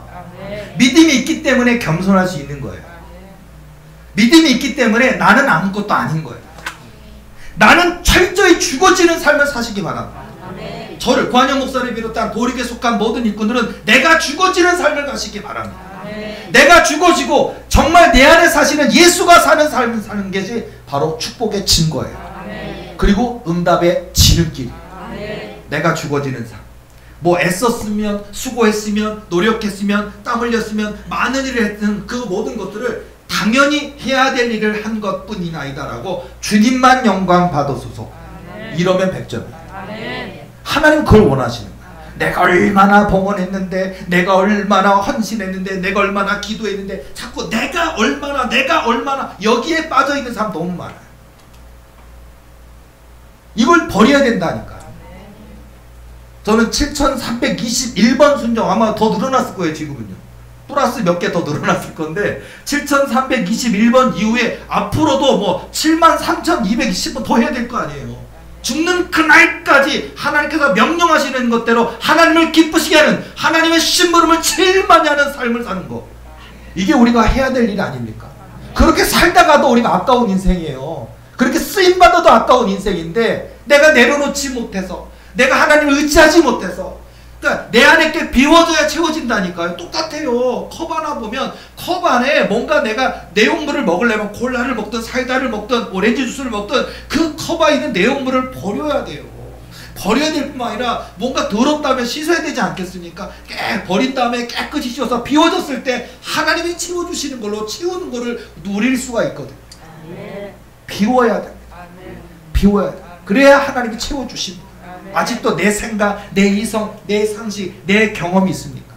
믿음이 있기 때문에 겸손할 수 있는 거예요. 믿음이 있기 때문에 나는 아무것도 아닌 거예요. 나는 철저히 죽어지는 삶을 사시기 바랍니다. 저를 관영 목사를 비롯한 도리교에 속한 모든 일꾼들은 내가 죽어지는 삶을 가시기 바랍니다. 내가 죽어지고 정말 내 안에 사시는 예수가 사는 삶을 사는 것이 바로 축복의 증거예요. 그리고 응답의 지름길. 내가 죽어지는 삶. 뭐 애썼으면, 수고했으면, 노력했으면, 땀 흘렸으면, 많은 일을 했던 그 모든 것들을 당연히 해야 될 일을 한 것뿐이나이다라고 주님만 영광 받으소서. 이러면 100점이에요. 하나님 그걸 원하시는 거예요. 내가 얼마나 봉헌했는데, 내가 얼마나 헌신했는데, 내가 얼마나 기도했는데, 자꾸 내가 얼마나 여기에 빠져있는 사람 너무 많아요. 이걸 버려야 된다니까요. 저는 7321번 순종, 아마 더 늘어났을 거예요 지금은요. 플러스 몇 개 더 늘어났을 건데 7321번 이후에 앞으로도 뭐 73,220번 더 해야 될 거 아니에요. 죽는 그날까지 하나님께서 명령하시는 것대로 하나님을 기쁘시게 하는, 하나님의 심부름을 제일 많이 하는 삶을 사는 거, 이게 우리가 해야 될 일 아닙니까? 그렇게 살다가도 우리가 아까운 인생이에요. 그렇게 쓰임받아도 아까운 인생인데 내가 내려놓지 못해서, 내가 하나님을 의지하지 못해서, 그러니까 내 안에 게 비워져야 채워진다니까요. 똑같아요. 컵 하나 보면 컵 안에 뭔가 내가 내용물을 먹으려면 콜라를 먹든 사이다를 먹든 오렌지 주스를 먹든 그 컵 안에 있는 내용물을 버려야 돼요. 버려야 될 뿐만 아니라 뭔가 더럽다면 씻어야 되지 않겠습니까? 버린 다음에 깨끗이 씻어서 비워졌을 때 하나님이 채워주시는 걸로 채우는 거를 누릴 수가 있거든요. 비워야 됩니다. 비워야 돼요. 그래야 하나님이 채워주십니다. 아직도 내 생각, 내 이성, 내 상식, 내 경험이 있습니까?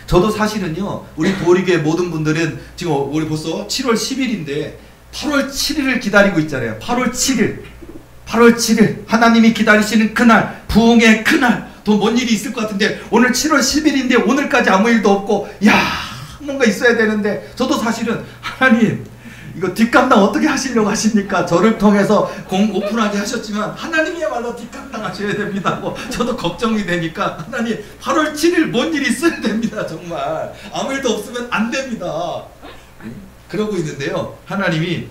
저도 사실은요, 우리 도리교회 모든 분들은 지금 우리 벌써 7월 10일인데 8월 7일을 기다리고 있잖아요. 8월 7일 하나님이 기다리시는 그날, 부흥의 그날, 더 뭔 일이 있을 것 같은데 오늘 7월 10일인데 오늘까지 아무 일도 없고, 야, 뭔가 있어야 되는데, 저도 사실은 하나님 이거 뒷감당 어떻게 하시려고 하십니까? 저를 통해서 공 오픈하게 하셨지만 하나님이야말로 뒷감당 하셔야 됩니다 하고 저도 걱정이 되니까 하나님 8월 7일 뭔 일이 있어야 됩니다. 정말 아무 일도 없으면 안 됩니다. 그러고 있는데요. 하나님이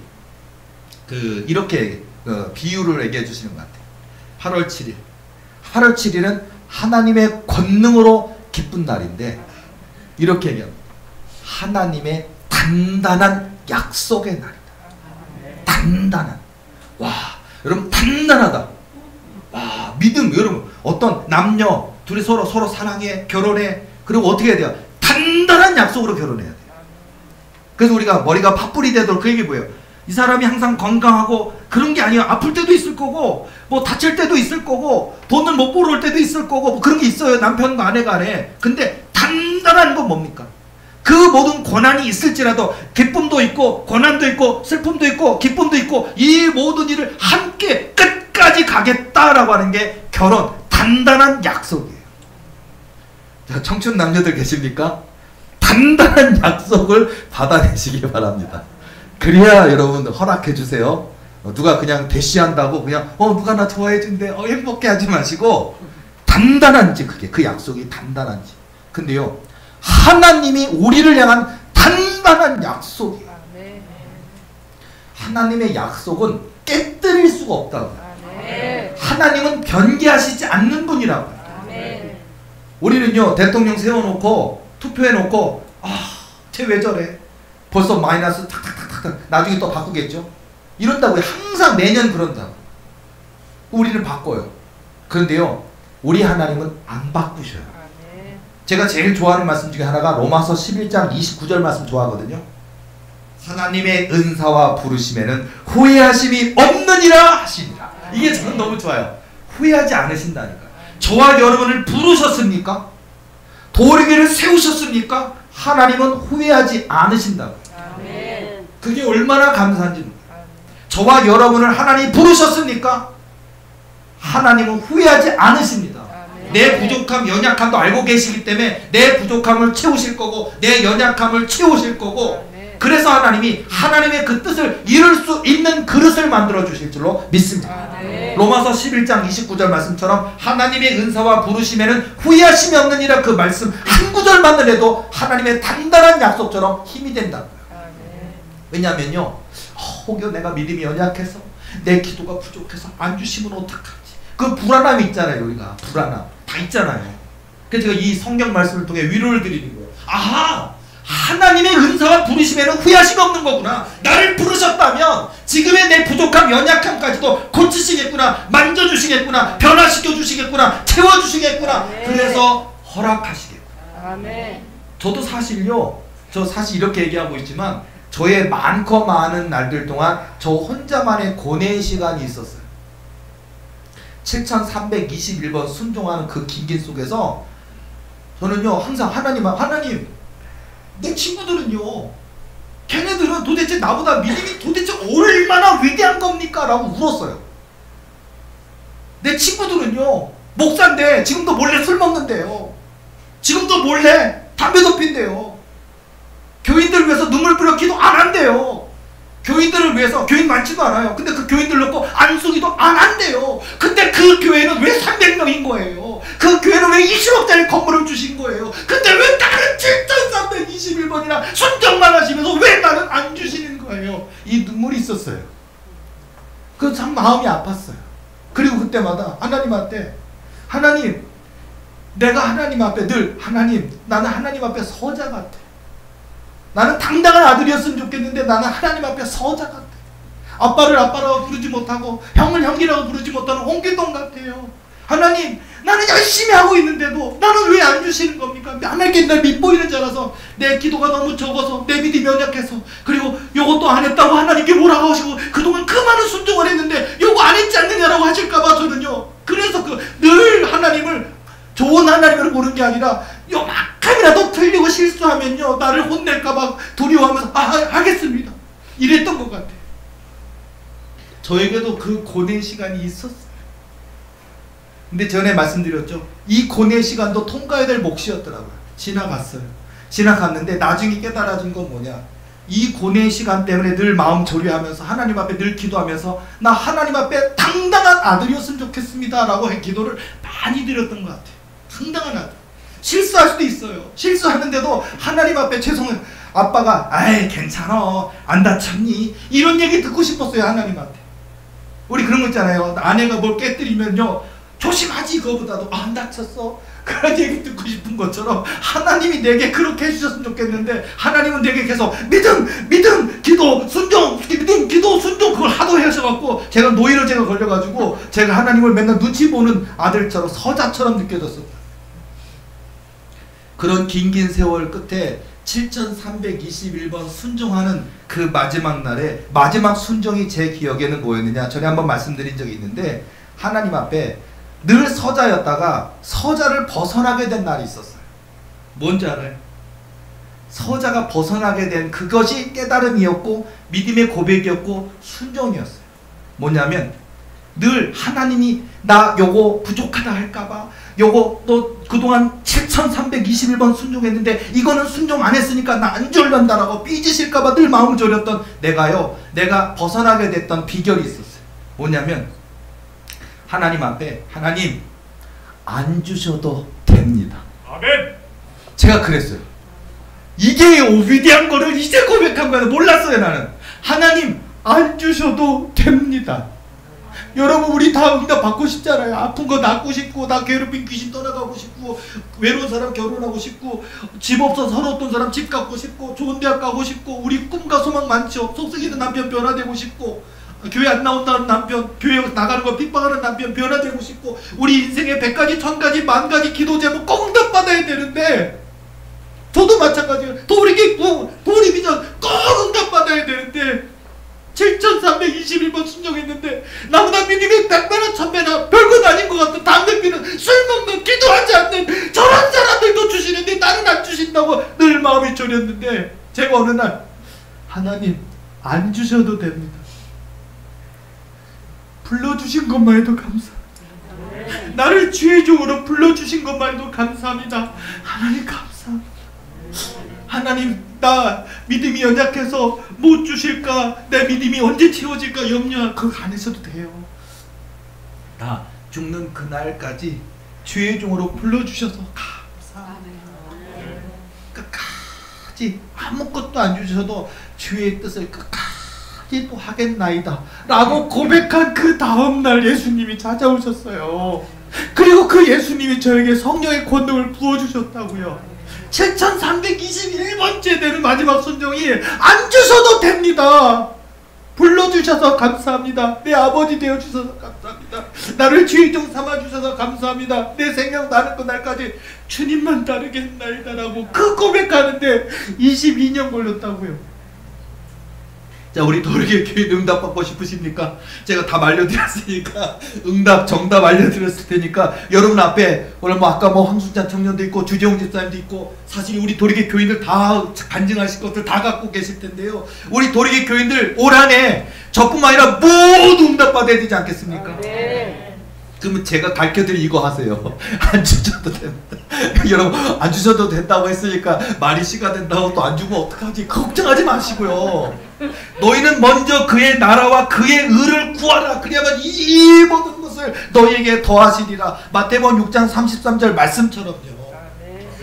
이렇게 비유를 얘기해 주시는 것 같아요. 8월 7일 8월 7일은 하나님의 권능으로 기쁜 날인데 이렇게 얘기합니다. 하나님의 단단한 약속의 날이다. 단단한. 와, 여러분 단단하다. 와, 믿음. 여러분 어떤 남녀 둘이 서로 사랑해, 결혼해. 그리고 어떻게 해야 돼요? 단단한 약속으로 결혼해야 돼요. 그래서 우리가 머리가 팥불이 되도록 그 얘기 뭐예요? 이 사람이 항상 건강하고 그런 게 아니에요. 아플 때도 있을 거고 뭐 다칠 때도 있을 거고 돈을 못 벌어올 때도 있을 거고 뭐 그런 게 있어요. 남편과 아내 간에. 근데 단단한 건 뭡니까? 그 모든 고난이 있을지라도 기쁨도 있고 고난도 있고 슬픔도 있고 기쁨도 있고 이 모든 일을 함께 끝까지 가겠다라고 하는 게 결혼 단단한 약속이에요. 자, 청춘 남녀들 계십니까? 단단한 약속을 받아내시기 바랍니다. 그래야 여러분 허락해 주세요. 누가 그냥 대시한다고 그냥 누가 나 좋아해 준대 행복해 하지 마시고 단단한지 그게 그 약속이 단단한지. 근데요 하나님이 우리를 향한 단단한 약속이에요. 하나님의 약속은 깨뜨릴 수가 없다고. 하나님은 변개하시지 않는 분이라고. 우리는요 대통령 세워놓고 투표해놓고 쟤 왜 저래? 벌써 마이너스 탁탁탁탁 나중에 또 바꾸겠죠? 이런다고요. 항상 매년 그런다고. 우리는 바꿔요. 그런데요 우리 하나님은 안 바꾸셔요. 제가 제일 좋아하는 말씀 중에 하나가 로마서 11장 29절 말씀 좋아하거든요. 하나님의 은사와 부르심에는 후회하심이 없느니라 하시니라. 이게 저는 너무 좋아요. 후회하지 않으신다니까요. 저와 여러분을 부르셨습니까? 도리기를 세우셨습니까? 하나님은 후회하지 않으신다고. 그게 얼마나 감사한지. 저와 여러분을 하나님이 부르셨습니까? 하나님은 후회하지 않으십니다. 내 부족함, 연약함도 알고 계시기 때문에 내 부족함을 채우실 거고 내 연약함을 채우실 거고 그래서 하나님이 하나님의 그 뜻을 이룰 수 있는 그릇을 만들어 주실 줄로 믿습니다. 로마서 11장 29절 말씀처럼 하나님의 은사와 부르심에는 후회하심이 없느니라 그 말씀 한 구절만 해도 하나님의 단단한 약속처럼 힘이 된다고요. 왜냐하면요 혹여 내가 믿음이 연약해서 내 기도가 부족해서 안 주시면 어떡하지? 그 불안함이 있잖아요. 우리가 불안함 다 있잖아요. 그래서 제가 이 성경 말씀을 통해 위로를 드리는 거예요. 아하! 하나님의 은사와 부르심에는 후회하심이 없는 거구나. 나를 부르셨다면 지금의 내 부족함, 연약함까지도 고치시겠구나. 만져주시겠구나. 변화시켜 주시겠구나. 채워주시겠구나. 그래서 허락하시겠구나. 저도 사실요 저 사실 이렇게 얘기하고 있지만 저의 많고 많은 날들 동안 저 혼자만의 고뇌의 시간이 있었어요. 7321번 순종하는 그 긴길 속에서 저는요 항상 하나님 내 친구들은요 걔네들은 도대체 나보다 믿음이 도대체 얼마나 위대한 겁니까? 라고 울었어요. 내 친구들은요 목사인데 지금도 몰래 술 먹는데요. 지금도 몰래 담배도 핀대요. 교인들을 위해서 눈물 뿌려 기도 안 한대요. 교인들을 위해서 교인 많지도 않아요. 근데 그 교인들 놓고 안수기도 안 한대요. 근데 그 교회는 왜 300명인 거예요? 그 교회는 왜 20억짜리 건물을 주신 거예요? 근데 왜 나는 7321번이나 순정만 하시면서 왜 나는 안 주시는 거예요? 이 눈물이 있었어요. 그 참 마음이 아팠어요. 그리고 그때마다 하나님한테 하나님 내가 하나님 앞에 늘 하나님 나는 하나님 앞에 서자 같아. 나는 당당한 아들이었으면 좋겠는데 나는 하나님 앞에 서자 같아. 아빠를 아빠라고 부르지 못하고 형을 형이라고 부르지 못하는 홍길동 같아요. 하나님 나는 열심히 하고 있는데도 나는 왜 안 주시는 겁니까? 하나님께 날 밉보이는 자라서 내 기도가 너무 적어서 내 믿음이 연약해서 그리고 요것도 안 했다고 하나님께 뭐라고 하시고 그동안 그 많은 순종을 했는데 요거 안 했지 않느냐라고 하실까봐 저는요 그래서 늘 하나님을 좋은 하나님을 보는 게 아니라 요만큼이라도 틀리고 실수하면요 나를 혼낼까봐 두려워하면서 하겠습니다 이랬던 것 같아요. 저에게도 그 고뇌 시간이 있었어요. 근데 전에 말씀드렸죠. 이 고뇌 시간도 통과해야 될 몫이었더라고요. 지나갔어요. 지나갔는데 나중에 깨달아진 건 뭐냐. 이 고뇌의 시간 때문에 늘 마음 조리하면서 하나님 앞에 늘 기도하면서 나 하나님 앞에 당당한 아들이었으면 좋겠습니다 라고 기도를 많이 드렸던 것 같아요. 당당한 아들. 실수할 수도 있어요. 실수하는데도 하나님 앞에 죄송해요. 아빠가 아이 괜찮아 안 다쳤니? 이런 얘기 듣고 싶었어요. 하나님한테. 우리 그런 거 있잖아요. 아내가 뭘 깨뜨리면요 조심하지 그거보다도 안 다쳤어 그런 얘기 듣고 싶은 것처럼 하나님이 내게 그렇게 해주셨으면 좋겠는데 하나님은 내게 계속 믿음 기도 순종 믿음 기도 순종 그걸 하도 하셔갖고 제가 노이를 제가 걸려가지고 제가 하나님을 맨날 눈치 보는 아들처럼 서자처럼 느껴졌어요. 그런 긴 세월 끝에 7321번 순종하는 그 마지막 날에 마지막 순종이 제 기억에는 뭐였느냐, 전에 한번 말씀드린 적이 있는데 하나님 앞에 늘 서자였다가 서자를 벗어나게 된 날이 있었어요. 뭔지 알아요? 서자가 벗어나게 된 그것이 깨달음이었고 믿음의 고백이었고 순종이었어요. 뭐냐면 늘 하나님이 나 요거 부족하다 할까봐 요거 또 그동안 7321번 순종했는데 이거는 순종 안 했으니까 나 안 졸란다라고 삐지실까봐 늘 마음을 졸였던 내가 벗어나게 됐던 비결이 있었어요. 뭐냐면 하나님 앞에 하나님 안 주셔도 됩니다. 아멘. 제가 그랬어요. 이게 위대한 거를 이제 고백한 거야. 몰랐어요 나는. 하나님 안 주셔도 됩니다. 여러분 우리 다 응답 받고 싶잖아요. 아픈 거 낫고 싶고 나 괴롭힌 귀신 떠나가고 싶고 외로운 사람 결혼하고 싶고 집 없어서 서러웠던 사람 집 갖고 싶고 좋은 대학 가고 싶고 우리 꿈과 소망 많죠. 속썩이는 남편 변화되고 싶고 교회 안 나온다는 남편 교회 나가는 거 핍박하는 남편 변화되고 싶고 우리 인생에 100가지 1000가지 10,000가지 기도 제목 꼭 응답 받아야 되는데 저도 마찬가지예요. 도리 비전 꼭 응답 받아야 되는데 7321번 순종했는데 나보다 믿음이 100배나 1000배나 별건 아닌 것 같은 담배피는 술 먹는 기도하지 않는 저런 사람들도 주시는데 나는 안 주신다고 늘 마음이 졸였는데 제가 어느 날 하나님 안 주셔도 됩니다. 불러주신 것만 해도 감사합니다. 나를 주의 종으로 불러주신 것만 해도 감사합니다. 하나님 감사합니다. 하나님 나 믿음이 연약해서 못 주실까 내 믿음이 언제 채워질까 염려 그거 안 했어도 돼요. 나 죽는 그날까지 주의 종으로 불러주셔서 감사합니다. 끝까지 아무것도 안 주셔도 주의 뜻을 끝까지 또 하겠나이다 라고 고백한 그 다음날 예수님이 찾아오셨어요. 그리고 그 예수님이 저에게 성령의 권능을 부어주셨다고요. 7321번째 되는 마지막 순종이 안 주셔도 됩니다. 불러주셔서 감사합니다. 내 아버지 되어주셔서 감사합니다. 나를 주의종 삼아주셔서 감사합니다. 내 생명 나는 그날까지 주님만 따르겠나이다 라고 그 고백하는데 22년 걸렸다고요. 자, 우리 도르게 교회 응답 받고 싶으십니까? 제가 다 알려드렸으니까 응답 정답 알려드렸을 테니까 여러분 앞에 오늘 아까 황순찬 청년도 있고 주재홍 집사님도 있고 사실 우리 도르게 교인들 다 간증하실 것들 다 갖고 계실 텐데요. 우리 도르게 교인들 올 한해 저뿐만 아니라 모두 응답 받아야 되지 않겠습니까? 네. 그러면 제가 가르쳐드린 이거 하세요. 안 주셔도 됩니다. 여러분 안 주셔도 된다고 했으니까 말이 씨가 된다고 또 안 주면 어떡하지? 걱정하지 마시고요. 너희는 먼저 그의 나라와 그의 의를 구하라. 그리하면 이 모든 것을 너희에게 더하시리라. 마태복음 6장 33절 말씀처럼요.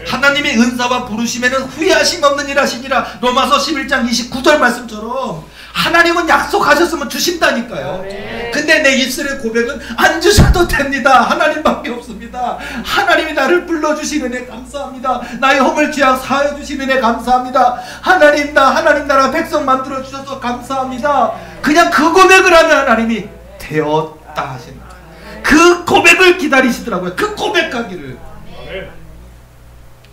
하나님의 은사와 부르심에는 후회하심 없는 일 하시니라. 로마서 11장 29절 말씀처럼 하나님은 약속하셨으면 주신다니까요. 근데 내 입술의 고백은 안 주셔도 됩니다. 하나님밖에 없습니다. 하나님이 나를 불러주시는 애 감사합니다. 나의 허물 죄악 사하여 주시는 애 감사합니다. 하나님 나라 백성 만들어 주셔서 감사합니다. 그냥 그 고백을 하면 하나님이 되었다 하신다. 그 고백을 기다리시더라고요. 그 고백하기를.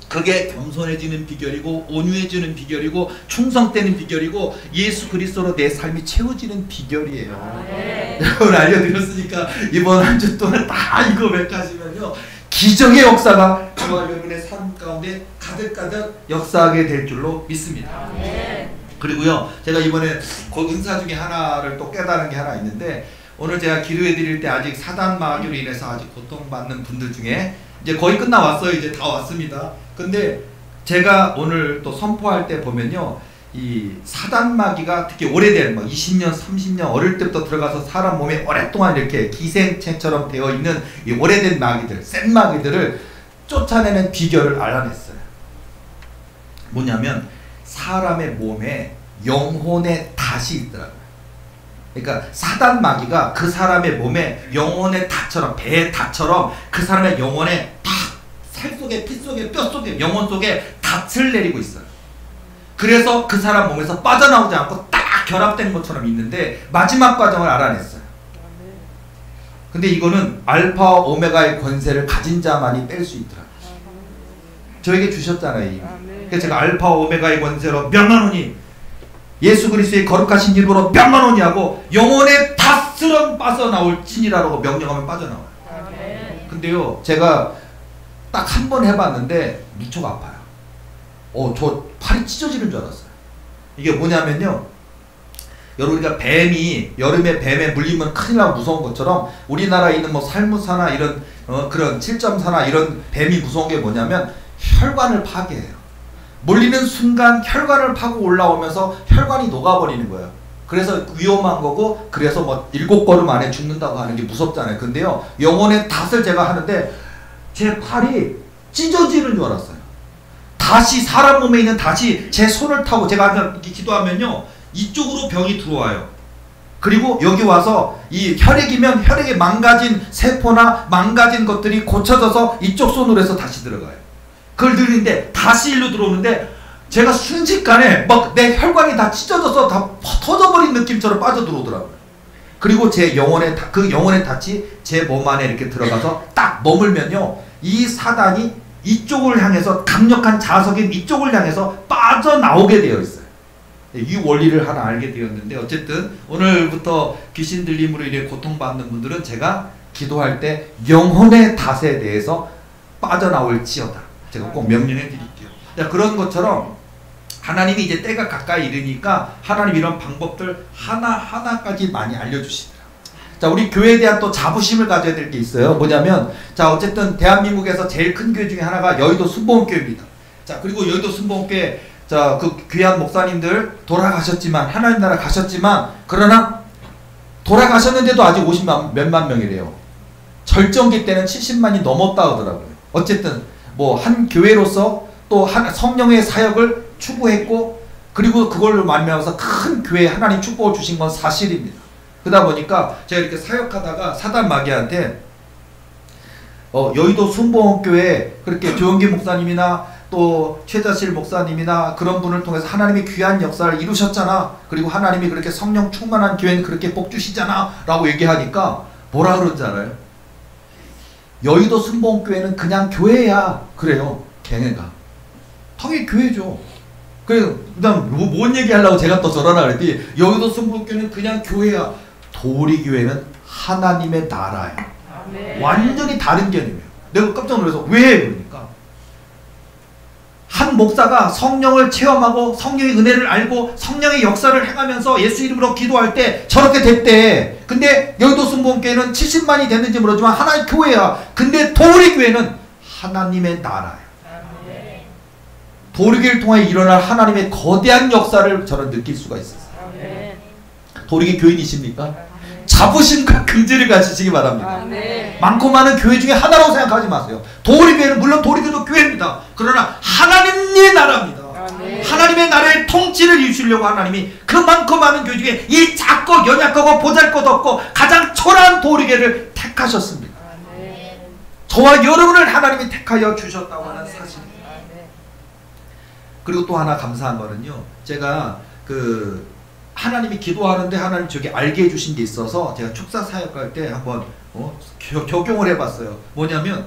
그게 겸손해지는 비결이고 온유해지는 비결이고 충성되는 비결이고 예수 그리스도로 내 삶이 채워지는 비결이에요. 여러분 알려드렸으니까 이번 한 주 동안 다 이거 맥하시면요 기적의 역사가 저와 여러분의 삶 가운데 가득가득 역사하게 될 줄로 믿습니다. 그리고요 제가 이번에 그 은사 중에 하나를 또 깨달은 게 하나 있는데 오늘 제가 기도해 드릴 때 아직 사단 마귀로 인해서 아직 고통받는 분들 중에 이제 거의 끝나왔어요. 이제 다 왔습니다. 근데 제가 오늘 또 선포할 때 보면요 이 사단마귀가 특히 오래된 20년, 30년 어릴 때부터 들어가서 사람 몸에 오랫동안 이렇게 기생체처럼 되어 있는 이 오래된 마귀들, 센 마귀들을 쫓아내는 비결을 알아냈어요. 뭐냐면 사람의 몸에 영혼의 닷이 있더라고요. 그러니까 사단 마귀가 그 사람의 몸에 영혼의 닷처럼, 배의 닷처럼 그 사람의 영혼에 탁 살 속에, 피 속에, 뼈 속에, 영혼 속에 닷을 내리고 있어요. 그래서 그 사람 몸에서 빠져나오지 않고 딱 결합된 것처럼 있는데 마지막 과정을 알아냈어요. 근데 이거는 알파와 오메가의 권세를 가진 자만이 뺄 수 있더라고요. 저에게 주셨잖아요. 이미. 그래서 제가 알파와 오메가의 권세로 명하노니, 예수 그리스도의 거룩하신 이름으로 명하노니 하고 영혼의 닷스런 빠져나올지니라라고 명령하면 빠져나와요. 근데요, 제가 딱 한 번 해봤는데 무척 아파요. 저 팔이 찢어지는 줄 알았어요. 이게 뭐냐면요, 여러분, 우리가 뱀이 여름에 뱀에 물리면 큰일 나고 무서운 것처럼 우리나라에 있는 뭐 살무사나 이런 그런 7.4나 이런 뱀이 무서운 게 뭐냐면 혈관을 파괴해요. 물리는 순간 혈관을 파고 올라오면서 혈관이 녹아버리는 거예요. 그래서 위험한 거고, 그래서 뭐 7걸음 안에 죽는다고 하는 게 무섭잖아요. 근데요, 영혼의 닷을 제가 하는데 제 팔이 찢어지는 줄 알았어요. 닷이, 사람 몸에 있는 닷이 제 손을 타고, 제가 이렇게 기도하면요 이쪽으로 병이 들어와요. 그리고 여기 와서 이 혈액이면 혈액에 망가진 세포나 망가진 것들이 고쳐져서 이쪽 손으로 해서 다시 들어가요. 그걸 누리는데 다시 일로 들어오는데 제가 순식간에 막 내 혈관이 다 찢어져서 다 터져버린 느낌처럼 빠져들어오더라고요. 그리고 제 영혼의 그 영혼의 닷이 제 몸 안에 이렇게 들어가서 딱 머물면요, 이 사단이 이쪽을 향해서, 강력한 자석인 이쪽을 향해서 빠져나오게 되어 있어요. 이 원리를 하나 알게 되었는데, 어쨌든 오늘부터 귀신 들림으로 이렇게 고통받는 분들은 제가 기도할 때 영혼의 닷에 대해서 빠져나올지어다, 제가 꼭 명령해 드릴게요. 그런 것처럼 하나님이 이제 때가 가까이 이르니까 하나님 이런 방법들 하나하나까지 많이 알려주시더라고요. 자, 우리 교회에 대한 또 자부심을 가져야 될 게 있어요. 뭐냐면, 자, 어쨌든 대한민국에서 제일 큰 교회 중에 하나가 여의도 순복음교회입니다. 자, 그리고 여의도 순복음교회, 자, 그 귀한 목사님들 돌아가셨지만, 하나님 나라 가셨지만, 그러나 돌아가셨는데도 아직 50만 몇만 명이래요. 절정기 때는 70만이 넘었다 하더라고요. 어쨌든 뭐 한 교회로서 또 한 성령의 사역을 추구했고, 그리고 그걸로 말미암아서 큰 교회에 하나님 축복을 주신 건 사실입니다. 그러다 보니까 제가 이렇게 사역하다가 사단 마귀한테 여의도 순복음교회 그렇게 조영기 목사님이나 또 최자실 목사님이나 그런 분을 통해서 하나님이 귀한 역사를 이루셨잖아, 그리고 하나님이 그렇게 성령 충만한 교회는 그렇게 복 주시잖아 라고 얘기하니까 뭐라 그런지 알아요? 여의도 순복음교회는 그냥 교회야 그래요. 걔네가 당연히 교회죠. 그래서 그다음 뭔 얘기하려고 제가 또 저러나 그랬더니 여의도 순복음교회는 그냥 교회야. 도리교회는 하나님의 나라야. 아멘. 완전히 다른 개념이에요. 내가 깜짝 놀라서 왜? 그러니까 한 목사가 성령을 체험하고 성령의 은혜를 알고 성령의 역사를 행하면서 예수 이름으로 기도할 때 저렇게 됐대. 근데 여의도 순복음교회는 70만이 됐는지 모르지만 하나의 교회야. 근데 도리교회는 하나님의 나라야. 아멘. 도리교회를 통해 일어날 하나님의 거대한 역사를 저는 느낄 수가 있었어요. 아멘. 도리교회 교인이십니까? 자부심과 긍지를 가지시기 바랍니다. 아멘. 많고 많은 교회 중에 하나라고 생각하지 마세요. 도리교회는 물론 도리교회도 교회입니다. 그러나 하나님의 나라입니다. 아멘. 하나님의 나라의 통치를 이루시려고 하나님이 그 많고 많은 교회 중에 이 작고 연약하고 보잘것없고 가장 초라한 도리교회를 택하셨습니다. 아멘. 저와 여러분을 하나님이 택하여 주셨다고 하는 사실입니다. 아멘. 그리고 또 하나 감사한 거는요, 제가 하나님이 기도하는데 하나님 저기 알게 해주신 게 있어서 제가 축사 사역할 때 한번 적용을 해봤어요. 뭐냐면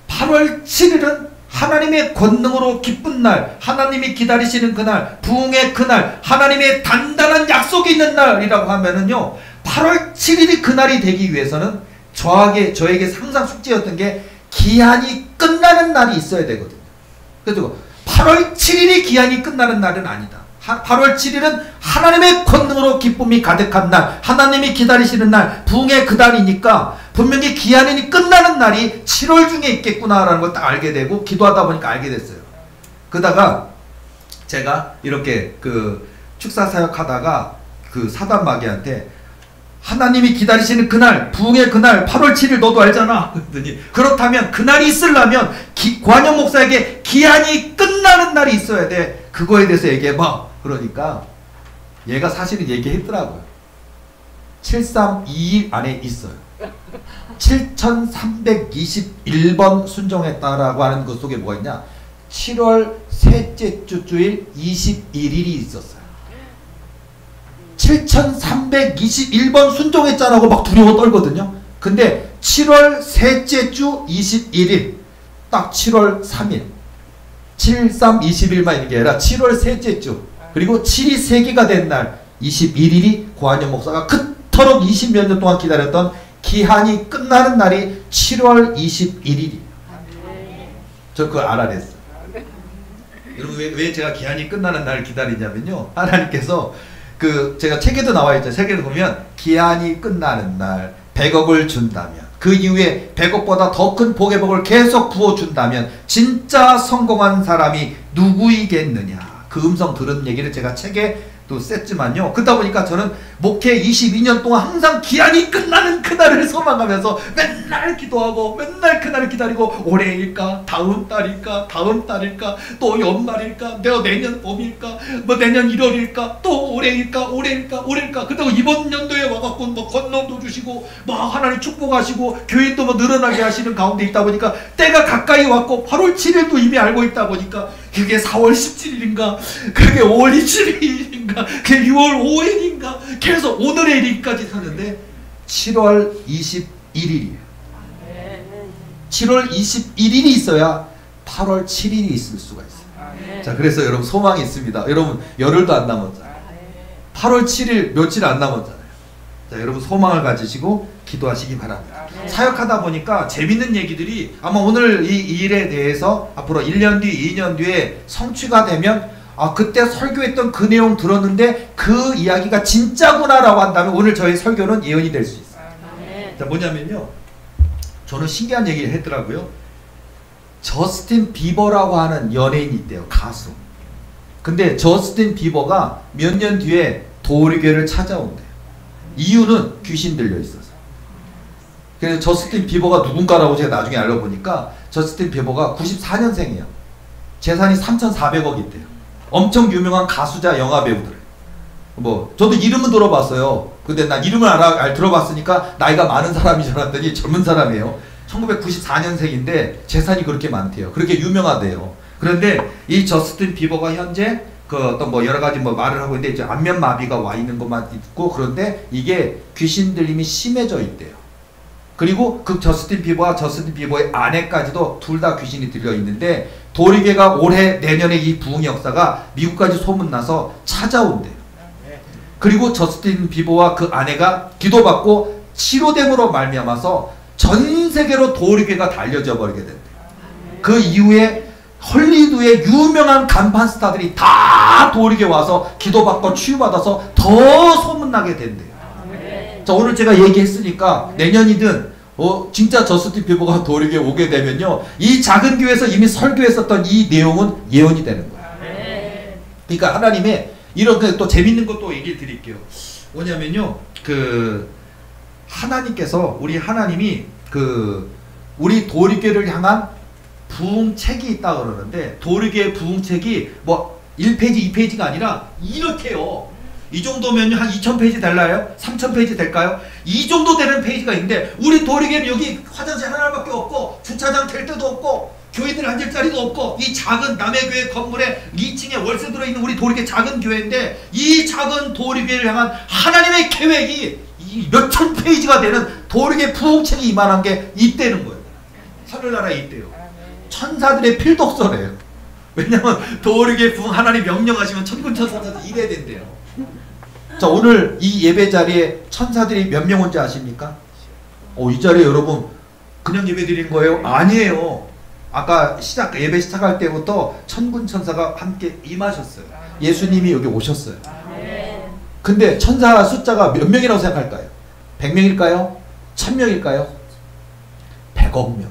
8월 7일은 하나님의 권능으로 기쁜 날, 하나님이 기다리시는 그날, 부흥의 그날, 하나님의 단단한 약속이 있는 날이라고 하면은요, 8월 7일이 그날이 되기 위해서는 저에게 항상 숙제였던 게 기한이 끝나는 날이 있어야 되거든요. 그래서 8월 7일이 기한이 끝나는 날은 아니다. 8월 7일은 하나님의 권능으로 기쁨이 가득한 날, 하나님이 기다리시는 날, 부흥의 그 날이니까 분명히 기한이 끝나는 날이 7월 중에 있겠구나라는 걸 딱 알게 되고 기도하다 보니까 알게 됐어요. 그러다가 제가 이렇게 그 축사 사역하다가 그 사단 마귀한테 하나님이 기다리시는 그날, 부흥의 그날 8월 7일 너도 알잖아. 그랬더니 그렇다면 그날이 있으려면 관영 목사에게 기한이 끝나는 날이 있어야 돼. 그거에 대해서 얘기해봐. 그러니까 얘가 사실은 얘기했더라고요. 7322 안에 있어요. 7321번 순종했다라고 하는 것 속에 뭐가 있냐? 7월 셋째 주일 21일이 있었어요. 7321번 순종했잖아고 막 두려워 떨거든요. 근데 7월 셋째 주 21일 딱 7월 3일 7, 3, 20일만 있는 게 아니라 7월 셋째 주 그리고 7이 3개가 된 날 21일이 고한영 목사가 그토록 20몇 년 동안 기다렸던 기한이 끝나는 날이 7월 21일이에요. 저 그걸 알아냈어요. 여러분 왜 제가 기한이 끝나는 날을 기다리냐면요. 하나님께서 그 제가 책에도 나와 있죠. 책에도 보면 기한이 끝나는 날 100억을 준다면 그 이후에 100억보다 더 큰 복의 복을 계속 부어준다면 진짜 성공한 사람이 누구이겠느냐. 그 음성 들은 얘기를 제가 책에 또 썼지만요. 그러다 보니까 저는 목회 22년 동안 항상 기한이 끝나는 그날을 소망하면서 맨날 기도하고 맨날 그날을 기다리고 올해일까 다음 달일까 다음 달일까 또 연말일까 내가 내년 봄일까 뭐 내년 1월일까 또 올해일까 올해일까 올해일까 그렇다고 이번 연도에 와갖고 뭐 건너도 주시고 뭐 하나님 축복하시고 교인도 뭐 늘어나게 하시는 가운데 있다 보니까 때가 가까이 왔고 8월 7일도 이미 알고 있다 보니까 그게 4월 17일인가 그게 5월 27일인가 그게 6월 5일인가 계속 오늘의 일까지 사는데 7월 21일이에요. 7월 21일이 있어야 8월 7일이 있을 수가 있어요. 자, 그래서 여러분 소망이 있습니다. 여러분 열흘도 안 남았잖아요. 8월 7일 며칠 안 남았잖아요. 자, 여러분 소망을 가지시고 기도하시기 바랍니다. 사역하다 보니까 재밌는 얘기들이 아마 오늘 이 일에 대해서 앞으로 1년 뒤, 2년 뒤에 성취가 되면 아 그때 설교했던 그 내용 들었는데 그 이야기가 진짜구나라고 한다면 오늘 저희 설교는 예언이 될 수 있어요. 자, 뭐냐면요. 저는 신기한 얘기를 했더라고요. 저스틴 비버라고 하는 연예인이 있대요. 가수. 근데 저스틴 비버가 몇 년 뒤에 도리교를 찾아온대요. 이유는 귀신 들려 있어서. 그래서 저스틴 비버가 누군가라고 제가 나중에 알아보니까 저스틴 비버가 94년생이에요. 재산이 3,400억 있대요. 엄청 유명한 가수자 영화배우들. 뭐 저도 이름은 들어봤어요. 근데 난 이름을 들어봤으니까 나이가 많은 사람인 줄 알았더니 젊은 사람이에요. 1994년생인데 재산이 그렇게 많대요. 그렇게 유명하대요. 그런데 이 저스틴 비버가 현재 그 어떤 뭐 여러 가지 뭐 말을 하고 있는데 이제 안면 마비가 와 있는 것만 있고 그런데 이게 귀신 들림이 심해져 있대요. 그리고 그 저스틴 비버와 저스틴 비버의 아내까지도 둘 다 귀신이 들려 있는데 도리교가 올해 내년에 이 부흥 역사가 미국까지 소문나서 찾아온대요. 그리고 저스틴 비버와 그 아내가 기도받고 치료됨으로 말미암아서 전 세계로 도리교가 달려져 버리게 된대요. 그 이후에 헐리우드의 유명한 간판 스타들이 다 도리교 와서 기도받고 치유받아서 더 소문나게 된대요. 자, 오늘 제가 얘기했으니까 내년이든 진짜 저스틴 비버가 도리교에 오게 되면요 이 작은 교회에서 이미 설교했었던 이 내용은 예언이 되는 거예요. 그러니까 하나님의 이런 또 재밌는 것도 얘기를 드릴게요. 뭐냐면요 그 하나님께서 우리 하나님이 그 우리 도리교를 향한 부흥책이 있다 그러는데 도리교의 부흥책이 뭐 1페이지 2페이지가 아니라 이렇게요. 이 정도면 한 2000페이지 될까요? 3000페이지 될까요? 이 정도 되는 페이지가 있는데 우리 도리교는 여기 화장실 하나밖에 없고 주차장 될 데도 없고 교인들 앉을 자리도 없고 이 작은 남의 교회 건물에 2층에 월세 들어있는 우리 도리교 작은 교회인데 이 작은 도리교를 향한 하나님의 계획이 이 몇천 페이지가 되는 도리교 부흥책이 이만한 게 있다는 거예요. 하늘나라에 있대요. 천사들의 필독서래요. 왜냐면 도리교 부흥 하나님 명령하시면 천군 천사들이 이래야 된대요. 자, 오늘 이 예배 자리에 천사들이 몇 명 온지 아십니까? 이 자리에 여러분 그냥 예배 드린 거예요? 아니에요. 아까 예배 시작할 때부터 천군 천사가 함께 임하셨어요. 예수님이 여기 오셨어요. 근데 천사 숫자가 몇 명이라고 생각할까요? 100명일까요? 1000명일까요? 100억 명.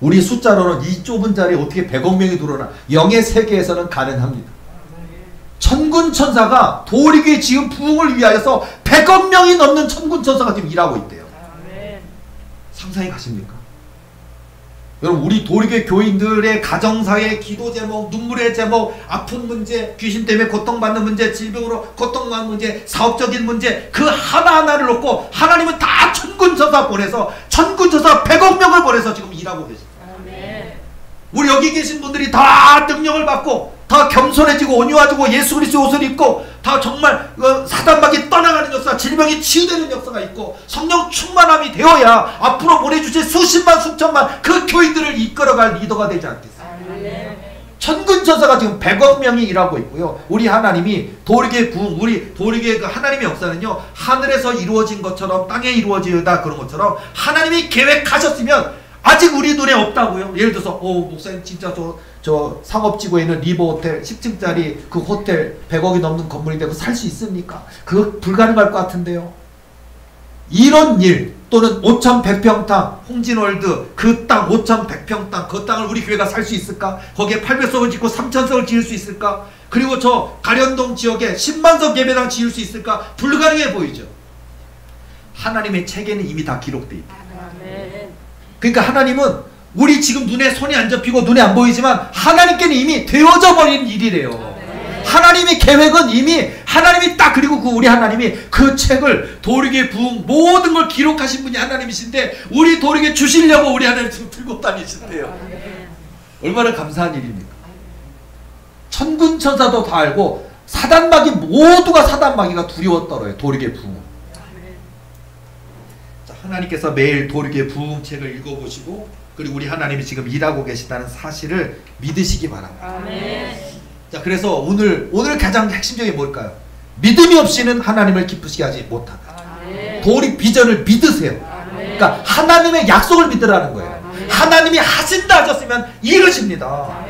우리 숫자로는 이 좁은 자리에 어떻게 100억 명이 들어오나? 영의 세계에서는 가능합니다. 천군 천사가 도리교회 지금 부흥을 위하여서 100억 명이 넘는 천군 천사가 지금 일하고 있대요. 상상이 가십니까? 여러분, 우리 도리교회 교인들의 가정사회 기도 제목, 눈물의 제목, 아픈 문제, 귀신 때문에 고통받는 문제, 질병으로 고통받는 문제, 사업적인 문제, 그 하나하나를 놓고 하나님은 다 천군천사 보내서 천군천사 100억 명을 보내서 지금 일하고 계십니다. 우리 여기 계신 분들이 다 능력을 받고 다 겸손해지고 온유해지고 예수 그리스도의 옷을 입고 다 정말 사단마귀 떠나가는 역사, 질병이 치유되는 역사가 있고 성령 충만함이 되어야 앞으로 보내주실 수십만 수천만 그 교인들을 이끌어갈 리더가 되지 않겠습니까? 천군천사가 지금 100억 명이 일하고 있고요. 우리 하나님이 도리교회 부흥, 우리 도리교회 그 하나님의 역사는요, 하늘에서 이루어진 것처럼 땅에 이루어지다 그런 것처럼 하나님이 계획하셨으면 아직 우리 눈에 없다고요. 예를 들어서 목사님 진짜 저 상업지구에 있는 리버호텔 10층짜리 그 호텔 100억이 넘는 건물인데 그거 살 수 있습니까? 그거 불가능할 것 같은데요. 이런 일 또는 5,100평 홍진월드 그 땅 5,100평 땅 그 땅을 우리 교회가 살 수 있을까? 거기에 800석을 짓고 3,000석을 지을 수 있을까? 그리고 저 가련동 지역에 10만석 예배당 지을 수 있을까? 불가능해 보이죠. 하나님의 책에는 이미 다 기록되어 있다. 그러니까 하나님은 우리 지금 눈에 손이 안 잡히고 눈에 안 보이지만 하나님께는 이미 되어져 버린 일이래요. 하나님의 계획은 이미 하나님이 딱, 그리고 그 우리 하나님이 그 책을 도리교회 부흥 모든 걸 기록하신 분이 하나님이신데 우리 도리교회 주시려고 우리 하나님 지금 들고 다니신대요. 얼마나 감사한 일입니까? 천군천사도 다 알고 사단마귀 모두가 사단마귀가 두려워 떨어요. 도리교회 부흥. 하나님께서 매일 도리교회 부흥책을 읽어보시고 그리고 우리 하나님이 지금 일하고 계시다는 사실을 믿으시기 바랍니다. 자, 그래서 오늘 가장 핵심적인 게 뭘까요? 믿음이 없이는 하나님을 기쁘시게 하지 못한다. 도리 비전을 믿으세요. 그러니까 하나님의 약속을 믿으라는 거예요. 하나님이 하신다 하셨으면 이루십니다.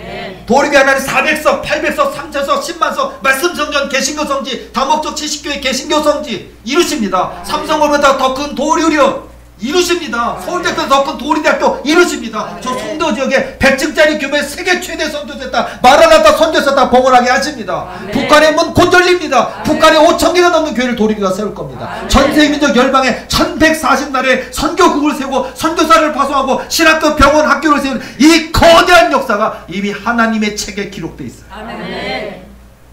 도리교회 하나님 400석, 800석, 3,000석, 10만석, 말씀성전, 개신교 성지, 다목적 70교회 개신교 성지 이루십니다. 삼성월보다 더 큰 도리우리온 이루십니다. 서울대학교 더 큰 도리대학교 이루십니다. 저 송도 지역에 100층짜리 교회 세계 최대 선교센터 마라나타 선교센터 봉헌하게 하십니다. 북한의 문 곧 열립니다. 북한에 5,000개가 넘는 교회를 도리교가 세울 겁니다. 전세민족 열방에 1140나라에 선교국을 세우고 선교사를 파송하고 신학교, 병원, 학교를 세우는 이 거대한 역사가 이미 하나님의 책에 기록되어 있어요.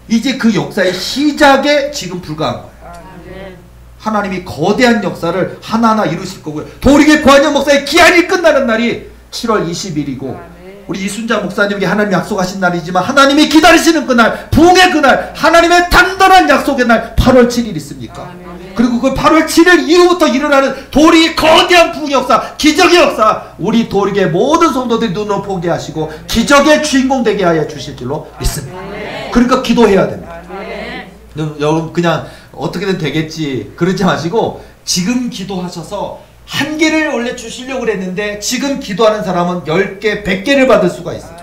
이제 그 역사의 시작에 지금 불과한 거예요. 하나님이 거대한 역사를 하나하나 이루실 거고요. 도리교회 고한영 목사의 기한이 끝나는 날이 7월 20일이고 우리 이순자 목사님에게 하나님이 약속하신 날이지만 하나님이 기다리시는 그날, 부흥의 그날, 하나님의 단단한 약속의 날 8월 7일 있습니까? 그리고 그 8월 7일 이후부터 일어나는 도리의 거대한 부흥의 역사, 기적의 역사, 우리 도리교회 모든 성도들이 눈으로 보게 하시고 기적의 주인공 되게 하여 주실 줄로 믿습니다. 그러니까 기도해야 됩니다. 여러분 그냥 어떻게든 되겠지 그러지 마시고 지금 기도하셔서 한 개를 원래 주시려고 그랬는데 지금 기도하는 사람은 10개, 100개를 받을 수가 있어요.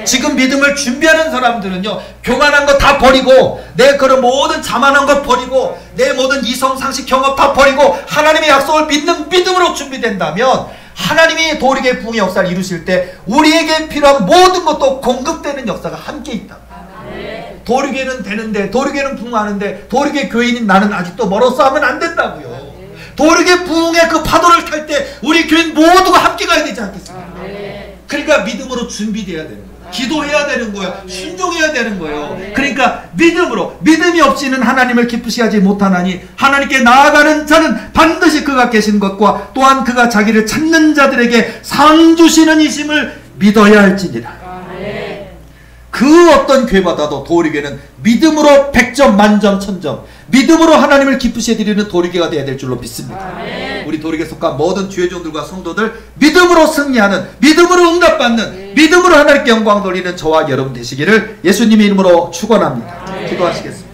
지금 믿음을 준비하는 사람들은요, 교만한 거 다 버리고 내 그런 모든 자만한 것 버리고 내 모든 이성, 상식, 경험 다 버리고 하나님의 약속을 믿는 믿음으로 준비된다면 하나님이 도리교회 부흥의 역사를 이루실 때 우리에게 필요한 모든 것도 공급되는 역사가 함께 있다. 도리교회는 되는데, 도리교회는 부흥하는데 도리교회 교인인 나는 아직도 멀었어 하면 안 된다고요. 도리교회 부흥의 그 파도를 탈 때 우리 교인 모두가 함께 가야 되지 않겠습니까? 그러니까 믿음으로 준비돼야 되는 거예요. 기도해야 되는 거예요. 순종해야 되는 거예요. 그러니까 믿음으로, 믿음이 없이는 하나님을 기쁘시게 하지 못하나니 하나님께 나아가는 자는 반드시 그가 계신 것과 또한 그가 자기를 찾는 자들에게 상 주시는 이심을 믿어야 할지니라. 그 어떤 교회마다도 도리교회는 믿음으로 100점, 만점, 1000점 믿음으로 하나님을 기쁘시게 드리는 도리교회가 되어야 될 줄로 믿습니다. 우리 도리교회 속한 모든 주의종들과 성도들 믿음으로 승리하는, 믿음으로 응답받는, 믿음으로 하나님께 영광 돌리는 저와 여러분 되시기를 예수님의 이름으로 축원합니다. 기도하시겠습니다.